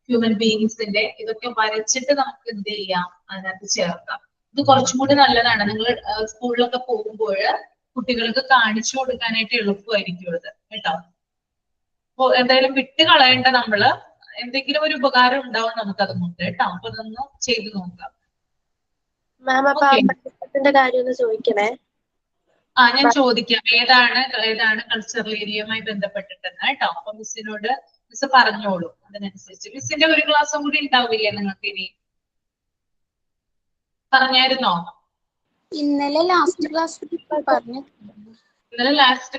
ഹ്യൂമൻ ബീയിങ്സിന്റെ ഇതൊക്കെ വരച്ചിട്ട് നമുക്ക് എന്ത് ചെയ്യാം, അതിനകത്ത് ചേർക്കാം. ഇത് കുറച്ചും കൂടി നല്ലതാണ്. നിങ്ങൾ സ്കൂളിലൊക്കെ പോകുമ്പോൾ കുട്ടികൾക്ക് കാണിച്ചു കൊടുക്കാനായിട്ട് എളുപ്പമായിരിക്കും ഇത് കേട്ടോ. അപ്പൊ എന്തായാലും വിട്ട് കളയേണ്ട, നമ്മള് എന്തെങ്കിലും ഒരു ഉപകാരം ഉണ്ടാവും നമുക്ക് അതുകൊണ്ട് കേട്ടോ. അപ്പൊ അതൊന്ന് ചെയ്തു നോക്കാം. കാര്യം ഒന്ന് ചോദിക്കണേ. ഞാൻ ചോദിക്കാം ഏതാണ് കൾച്ചറൽ ഏരിയയുമായി ബന്ധപ്പെട്ടിട്ടെന്ന് കേട്ടോ. അപ്പൊ മിസ്സിനോട് മിസ് പറഞ്ഞോളൂ. അതിനനുസരിച്ച് മിസ്സിന്റെ ഒരു ക്ലാസ്സും കൂടി ഉണ്ടാവില്ലേ നിങ്ങൾക്ക് ഇനി? പറഞ്ഞായിരുന്നോ? ഇന്നലെ ലാസ്റ്റ്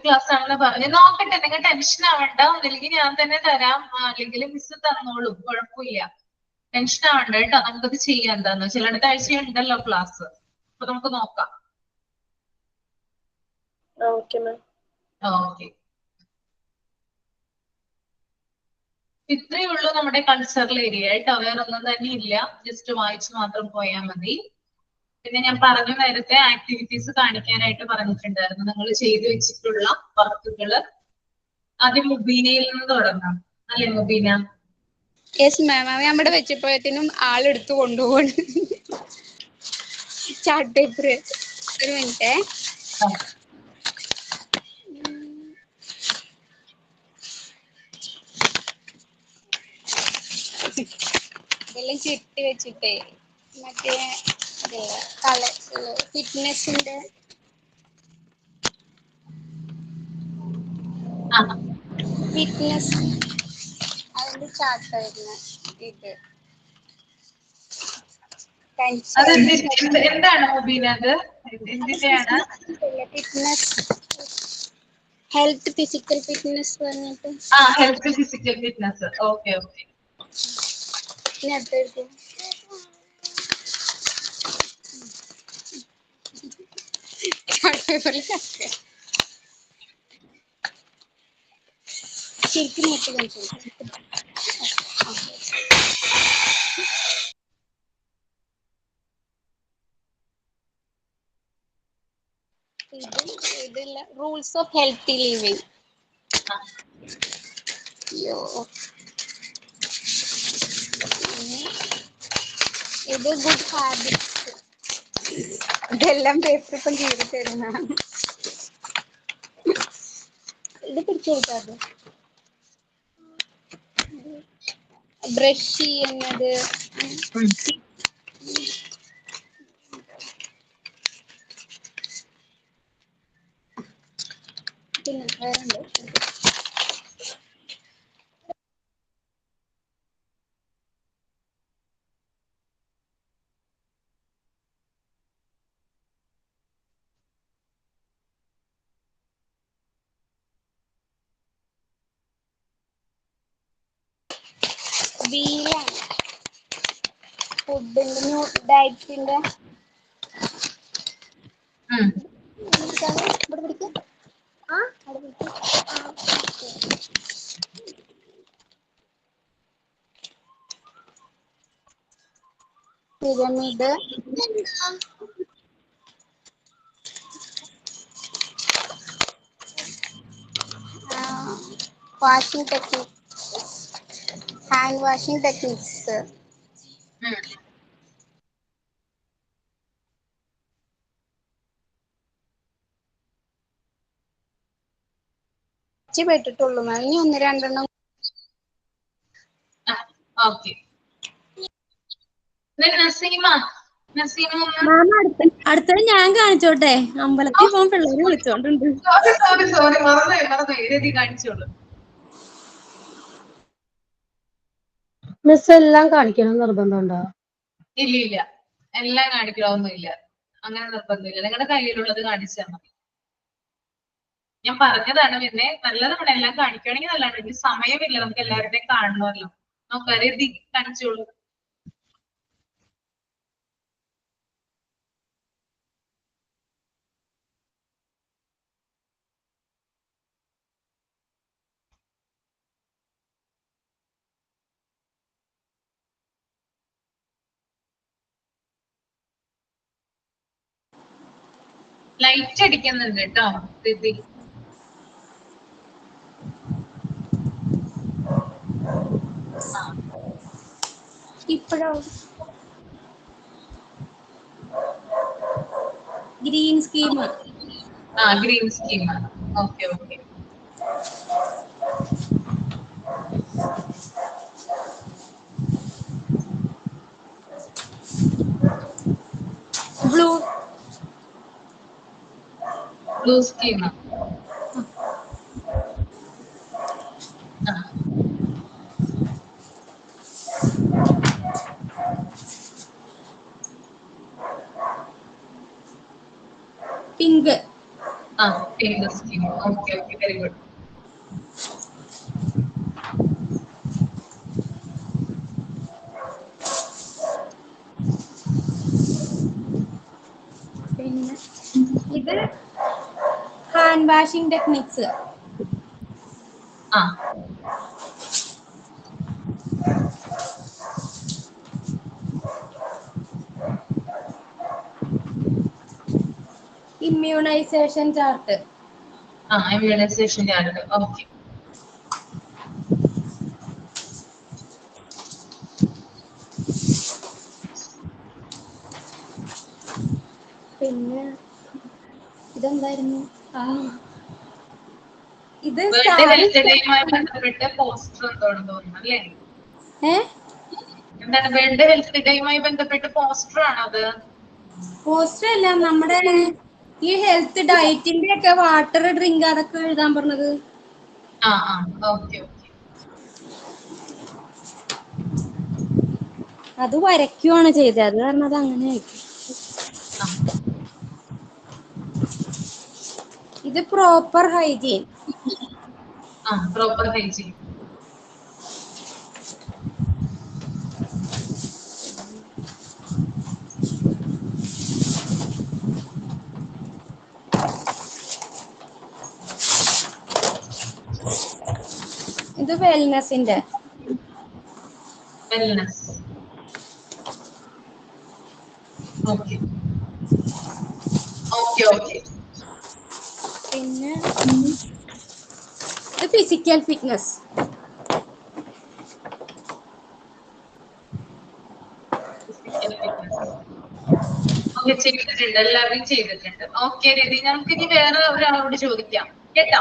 ക്ലാസ് ആണെന്ന് പറഞ്ഞു. നോക്കട്ടെ, നിങ്ങൾ ടെൻഷൻ ആവണ്ട. ഒന്നില്ലെങ്കിൽ ഞാൻ തന്നെ തരാം, അല്ലെങ്കിൽ മിസ് തന്നോളൂ, കുഴപ്പമില്ല. ടെൻഷൻ ആവണ്ട കേട്ടോ. നമുക്കത് ചെയ്യാം. എന്താന്ന് വെച്ചാൽ അടുത്ത ആഴ്ച ഉണ്ടല്ലോ ക്ലാസ്, അപ്പൊ നമുക്ക് നോക്കാം. ഓക്കെ, ഇത്രയേ ഉള്ളൂ നമ്മുടെ കൾച്ചറൽ ഏരിയ കേട്ടോ. വേറെ ഒന്നും തന്നെ ഇല്ല. ജസ്റ്റ് വായിച്ചു മാത്രം പോയാൽ മതി. പിന്നെ ഞാൻ പറഞ്ഞു നേരത്തെ ആക്ടിവിറ്റീസ് കാണിക്കാനായിട്ട് പറഞ്ഞിട്ടുണ്ടായിരുന്നു. നിങ്ങൾ ചെയ്തു വെച്ചിട്ടുള്ള വർക്കുകള് ആദ്യം മുബീനയിൽ നിന്ന് തുടങ്ങാം അല്ലെ മുബീന? Yes ma'am. നമ്മുടെ വെച്ചപ്പോഴത്തേനും ആളെടുത്ത് കൊണ്ടുപോകണം ചാർട്ട് പേപ്പർ. ഒരു മിനിറ്റ്. ഇതെല്ലാം ചുറ്റി വെച്ചിട്ടേ മറ്റേ ഫിറ്റ്നസിന്റെ അതിന്റെ ചാർട്ട് വരുന്ന ഇത് എന്താണ് മുബീന? അത് എന്തിന്റെയാണ്? ഫിറ്റ്നസ്, ഹെൽത്ത്, ഫിസിക്കൽ ഫിറ്റ്നസ് പറഞ്ഞിട്ട്. Health, physical fitness. Okay okay. ശരിക്കും ഇതില്ല, റൂൾസ് ഓഫ് ഹെൽത്തി ലിവിങ്. ഇത് ഗുഡ് ഹാബിറ്റ്സ്. ഇതെല്ലാം പേപ്പർ ഇപ്പം ചെയ്ത് തരുന്നതാണ്. ഇത് പിടിച്ചെടുക്കാതെ ബ്രഷ് ചെയ്യുന്നത് പിന്നെ വേറെ വീലാണ് ഫുഡിന്റെ ഡയറ്റിന്റെ pyramid washing technique hand washing techniques പെട്ടിട്ടുള്ളൂ മാം ഇനി 1-2 ഓക്കെ അടുത്തത് ഞാൻ കാണിച്ചോട്ടെ അമ്പലത്തിൽ പോകാൻ പിള്ളേര് വിളിച്ചോണ്ടുണ്ട് സോറി മറന്നു രതി കാണിച്ചോളൂ മിസ് എല്ലാം കാണിക്കണം നിർബന്ധമുണ്ടോ? ഇല്ല എല്ലാം കാണിക്കണമെന്നില്ല, അങ്ങനെ നിർബന്ധമില്ല. നിങ്ങളുടെ കയ്യിലുള്ളത് കാണിച്ചാൽ മതി. ഞാൻ പറഞ്ഞതാണ് പിന്നെ നല്ലതാണ് എല്ലാം കാണിക്കുകയാണെങ്കിൽ നല്ലതാണ്. ഇനി സമയമില്ല, നമുക്ക് എല്ലാവരുടെയും കാണണമല്ലോ. നോക്കാം രതി കാണിച്ചോളൂ. ലൈറ്റ് അടിക്കുന്നുണ്ട് കേട്ടോ രതി. ഇപ്പോഴോ green scheme green scheme. Okay blue scheme. Pink pink scheme. Okay very good. പിന്നെ ഇത് hand washing techniques. Immunisation chart. Immunisation chart. Okay. പിന്നെ ഇതെന്തായിരുന്നു? ഇത് ബന്ധപ്പെട്ട് പോസ്റ്റർ എന്തോന്ന് തോന്നുന്നു അല്ലേ? എന്താണ് വേൾഡ് ഹെൽത്ത് ഡേയുമായി ബന്ധപ്പെട്ട് പോസ്റ്റർ ആണത്? പോസ്റ്റർ അല്ല, നമ്മുടെ ഈ ഹെൽത്ത് ഡയറ്റിന്റെ ഒക്കെ വാട്ടർ ഡ്രിങ്ക് അതൊക്കെ എഴുതാൻ പറഞ്ഞത്. ഓക്കെ. അത് വരയ്ക്കുവാണ് ചെയ്തത്, അത് കാരണം അത് അങ്ങനെ ആയിരിക്കും. ഇത് പ്രോപ്പർ ഹൈജീൻ. Proper hygiene. ഇത് വെൽനെസിന്റെ. ഓക്കെ. പിന്നെ ഇത് ഫിസിക്കൽ ഫിറ്റ്നസ്. ചെയ്തിട്ടുണ്ട്, എല്ലാവരും ചെയ്തിട്ടുണ്ട്. ഓക്കെ രതി, നമുക്ക് ഇനി വേറെ ഒരാളോട് ചോദിക്കാം കേട്ടോ.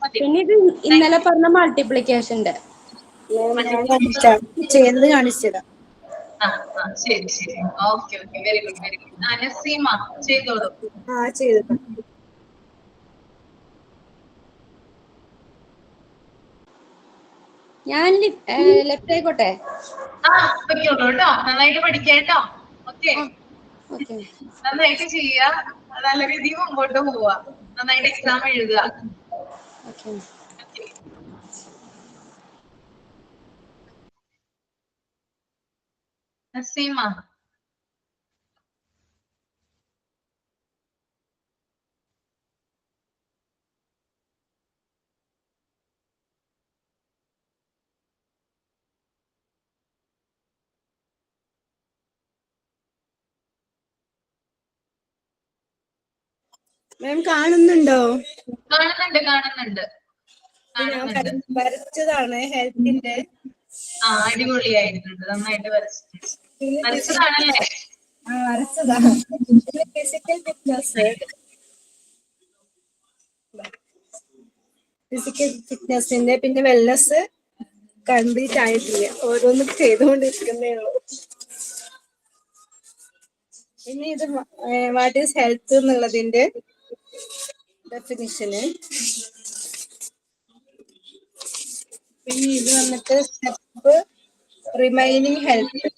മതി. പിന്നെ ഇത് ഇന്നലെ പറഞ്ഞ മൾട്ടിപ്ലിക്കേഷന്റെ ചെയ്യുന്നത് കാണിച്ചതാ. ശരി ശരി. Okay okay, very good very good. Naseema ചെയ്തോളൂ. ചെയ്തു. ഞാൻ ലെഫ്റ്റ് ആയിക്കോട്ടെ? വെക്കോളൂ കേട്ടോ. നന്നായിട്ട് പഠിക്കേട്ടോ. Okay, okay. നന്നായിട്ട് ചെയ്യുക. നല്ല രീതിയിൽ മുമ്പോട്ട് പോവുക. നന്നായിട്ട് എക്സാം എഴുതുക. ഓക്കെ. നസീമ മാം കാണുന്നുണ്ടോ? കാണുന്നുണ്ട് കാണുന്നുണ്ട് കാണുന്നുണ്ട്. വരച്ചതാണ് ഹെൽത്തിന്റെ. അടിപൊളിയായിട്ടുണ്ട്. നന്നായിട്ട് വരച്ചിട്ടുണ്ട്. വരച്ചതാണല്ലേ? വരച്ചതാ. ഫിസിക്കൽ ഫിറ്റ്നസിന്റെ പിന്നെ വെൽനസ് കംപ്ലീറ്റ് ആയിട്ടില്ല. ഓരോന്നും ചെയ്തുകൊണ്ടിരിക്കുന്നേ ഉള്ളൂ. പിന്നെ ഇത് വാട്ട് ഈസ് ഹെൽത്ത് എന്നുള്ളതിന്റെ ഡെഫിനിഷന്. പിന്നെ ഇത് വന്നിട്ട് സ്റ്റെപ്പ് റിമൈനിങ് ഹെൽത്ത്.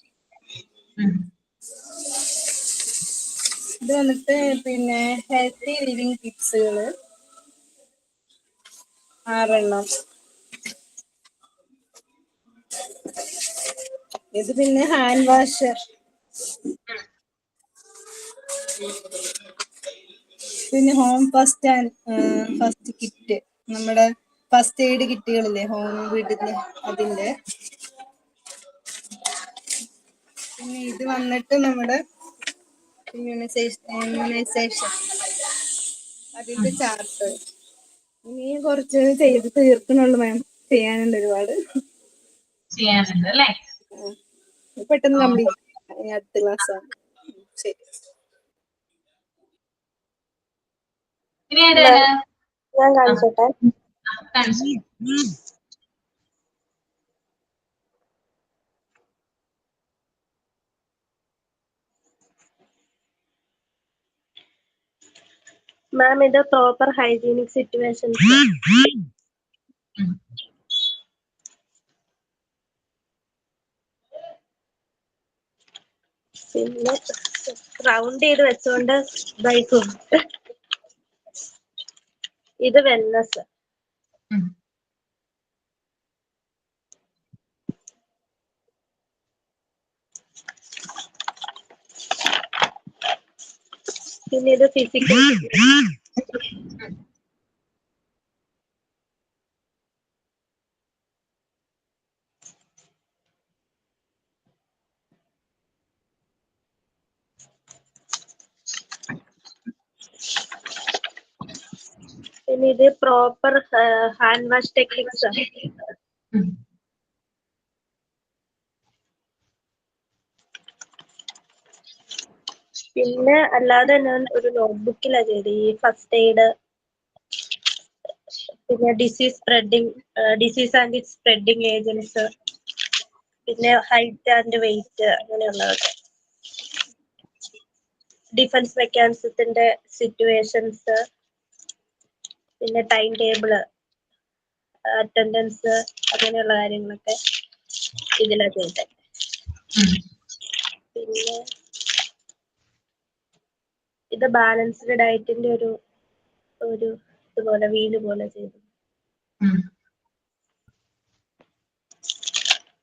ഇത് വന്നിട്ട് പിന്നെ ഹെൽത്തി ലിവിങ് ടിപ്സുകള് 6 ഇത് പിന്നെ ഹാൻഡ് വാഷ്. പിന്നെ ഹോം ഫസ്റ്റ് കിറ്റ്, നമ്മുടെ ഫസ്റ്റ് എയ്ഡ് കിറ്റുകളില്ലേ ഹോം വീട്ടില്, അതിന്റെ. പിന്നെ ഇത് വന്നിട്ട് നമ്മുടെ ഇമ്മ്യൂണൈസേഷൻ അതിന്റെ ചാർട്ട്. ഇനിയും കുറച്ച് ചെയ്ത് തീർക്കണുള്ളൂ മാം. ചെയ്യാനുണ്ട് ഒരുപാട്. ചെയ്യാനുണ്ട് അല്ലേ? പെട്ടെന്ന് കംപ്ലീറ്റ് അടുത്ത ക്ലാസ് ആണ്. ശരി. ഇനി ആരാണ്? ഞാൻ കാണിച്ചോട്ടെ. കാണിച്ചു. മാം ഇത് പ്രോപ്പർ ഹൈജീനിക് സിറ്റുവേഷൻസ്. പിന്നെ റൗണ്ട് ചെയ്ത് വെച്ചോണ്ട് ഇതായിക്കും. ഇത് വെൽനസ്. പിന്നെ ഇത് ഫിസിക്കൽ. പിന്നെ ഇത് പ്രോപ്പർ ഹാൻഡ് വാഷ് ടെക്നിക്സ്. പിന്നെ അല്ലാതെ ഞാൻ ഒരു നോട്ട്ബുക്കിലാണ് ചെയ്തത്. ഈ ഫസ്റ്റ് എയ്ഡ്, പിന്നെ disease and it's spreading agents, പിന്നെ ഹൈറ്റ് ആൻഡ് വെയിറ്റ്, അങ്ങനെയുള്ളതൊക്കെ. ഡിഫൻസ് മെക്കാനിസത്തിന്റെ സിറ്റുവേഷൻസ്, പിന്നെ ടൈം ടേബിള്, അറ്റൻഡൻസ്, അങ്ങനെയുള്ള കാര്യങ്ങളൊക്കെ ഇതിലാണ് ചെയ്തത്. പിന്നെ ഇത് ബാലൻസ്ഡ് ഡയറ്റിന്റെ ഒരു ഇതുപോലെ വീല് പോലെ ചെയ്തു.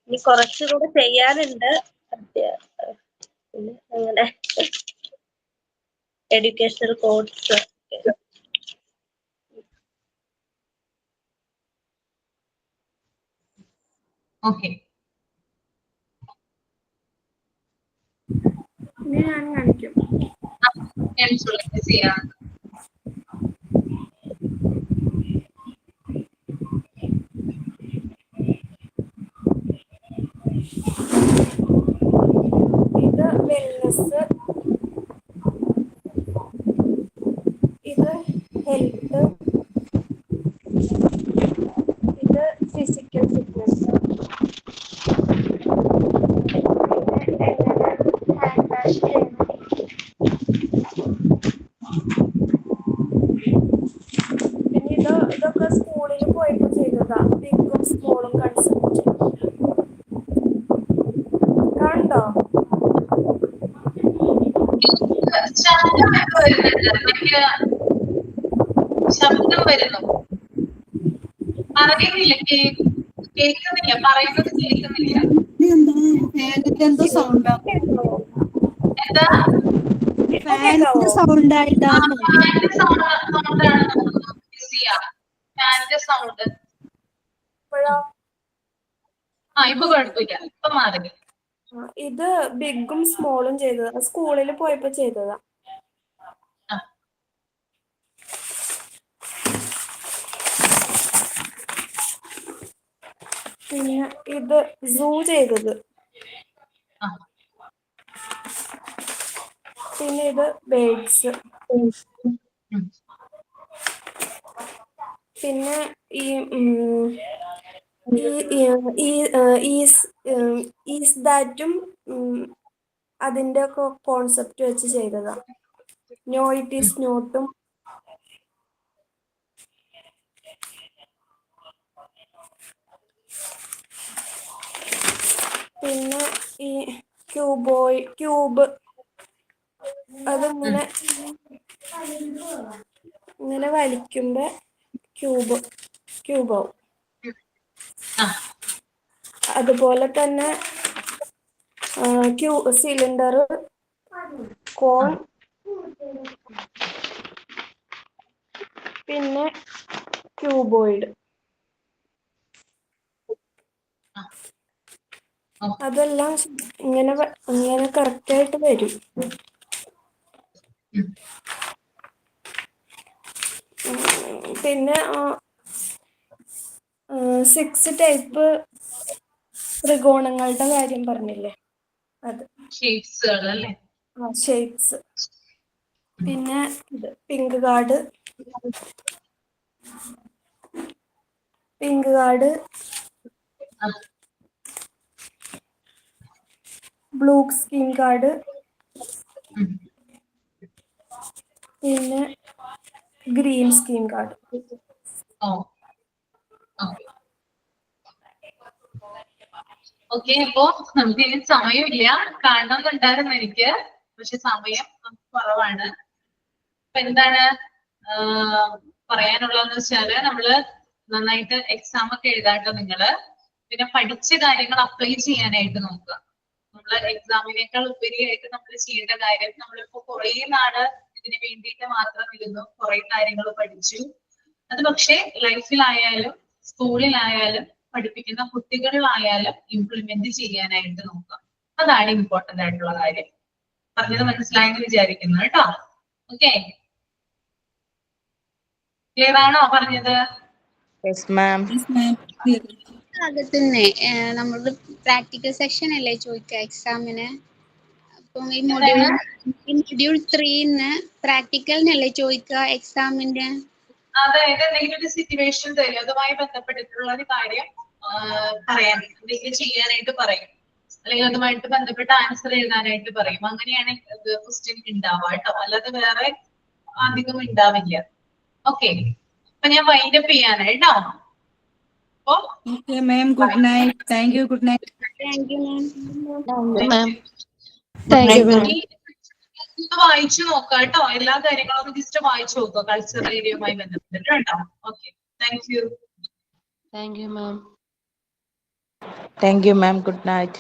ഇനി കുറച്ചുകൂടെ ചെയ്യാനുണ്ട്. പിന്നെ അങ്ങനെ എഡ്യൂക്കേഷണൽ കോഡ്സ്. ഓക്കെ, ഞാൻ കാണിക്കും. ചെയ്യാം. ഇത് വെൽനസ്, ഇത് ഹെൽത്ത്, ശബ്ദമായിട്ട് വരുന്നുണ്ട്. എനിക്ക് ശബ്ദം വരുന്നു. പറയുന്നില്ല, കേൾക്കുന്നില്ല, പറയുന്നത് കേൾക്കുന്നില്ല. ഫാനിന്റെ എന്തോ സൗണ്ടാ എന്താ? ഫാനിന്റെ സൗണ്ട് ആയിട്ടാണ് ഫാനിന്റെ സൗണ്ടാണ് ഫാനിന്റെ സൗണ്ട്. ഇപ്പൊ കുഴപ്പമില്ല, ഇപ്പൊ മാറി. ഇത് ബിഗും സ്മോളും ചെയ്തതാ, സ്കൂളിൽ പോയപ്പോ ചെയ്തതാ. പിന്നെ ഇത് സൂ ചെയ്തത്. പിന്നെ ഇത് ബേഡ്സ്. പിന്നെ ഈസ് ദാറ്റും അതിന്റെ കോൺസെപ്റ്റ് വെച്ച് ചെയ്തതാ. നോ ഇറ്റ് ഈസ് നോട്ടും. പിന്നെ ഈ ക്യൂബ് അതിങ്ങനെ ഇങ്ങനെ വലിക്കുമ്പോ ക്യൂബാവും. അതുപോലെ തന്നെ സിലിണ്ടർ, കോൺ, പിന്നെ ക്യൂബോയിഡ്. അതെല്ലാം ഇങ്ങനെ കറക്റ്റ് ആയിട്ട് വരും. പിന്നെ 6 ടൈപ്പ് ത്രികോണങ്ങളുടെ കാര്യം പറഞ്ഞില്ലേ, അത് ഷേപ്സ്. പിന്നെ ഇത് pink card, blue scheme card, പിന്നെ ഗ്രീൻ സ്കീം കാർഡ്. ഓക്കെ, അപ്പോ നമുക്ക് ഇനി സമയമില്ല. കാണണമെന്നുണ്ടായിരുന്നു എനിക്ക്, പക്ഷെ സമയം കുറവാണ്. അപ്പൊ എന്താണ് പറയാനുള്ളതെന്ന് വെച്ചാല്, നമ്മള് നന്നായിട്ട് എക്സാം ഒക്കെ എഴുതാട്ടോ നിങ്ങള്. പിന്നെ പഠിച്ച കാര്യങ്ങൾ അപ്ലൈ ചെയ്യാനായിട്ട് നോക്കുക. നമ്മള് എക്സാമിനേക്കാൾ ഉപരിയായിട്ട് നമ്മൾ ചെയ്യേണ്ട കാര്യം, നമ്മളിപ്പോ കുറെ നാള് ഇതിന് വേണ്ടിയിട്ട് മാത്രം ഇരുന്നു, കുറെ കാര്യങ്ങൾ പഠിച്ചു. അത് പക്ഷേ ലൈഫിലായാലും സ്കൂളിലായാലും പഠിപ്പിക്കുന്ന കുട്ടികളിലായാലും ഇംപ്ലിമെന്റ് ചെയ്യാനായിട്ട് നോക്കുക. അതാണ് ഇമ്പോർട്ടന്റ് ആയിട്ടുള്ള കാര്യം. പറഞ്ഞത് മനസ്സിലായെന്ന് വിചാരിക്കുന്നു കേട്ടോ. ഓക്കെ, ക്ലിയർ ആണോ പറഞ്ഞത്? ഭാഗത്തുനിന്ന് നമ്മള് പ്രാക്ടിക്കൽ സെക്ഷൻ അല്ലേ ചോദിക്കുക എക്സാമിന്. അപ്പം ഈ മൊഡ്യൂൾ 3 പ്രാക്ടിക്കലിനല്ലേ ചോദിക്കുക എക്സാമിന്റെ. അതായത് എന്തെങ്കിലും ഒരു സിറ്റുവേഷൻ തരും, അതുമായി ബന്ധപ്പെട്ടിട്ടുള്ള ഒരു കാര്യം പറയാൻ, എന്തെങ്കിലും ചെയ്യാനായിട്ട് പറയും, അല്ലെങ്കിൽ അതുമായിട്ട് ബന്ധപ്പെട്ട ആൻസർ എഴുതാനായിട്ട് പറയും. അങ്ങനെയാണ് ക്വസ്റ്റ്യൻ ഉണ്ടാവുക കേട്ടോ, അല്ലാതെ വേറെ അധികം ഉണ്ടാവില്ല. ഓക്കെ, അപ്പൊ ഞാൻ വൈൻഡപ്പ് ചെയ്യാണ് കേട്ടോ. Okay, ma'am. Good night. Thank you. Good night. Thank you, ma'am. ഇത് വായിച്ചു നോക്കാം കേട്ടോ, എല്ലാ കാര്യങ്ങളും ജസ്റ്റ് വായിച്ചു നോക്കുക കൾച്ചറൽ ഏരിയയുമായി ബന്ധപ്പെട്ടിട്ട് കേട്ടോ. Okay, thank you. Thank you ma'am. Thank you, ma'am. Good night.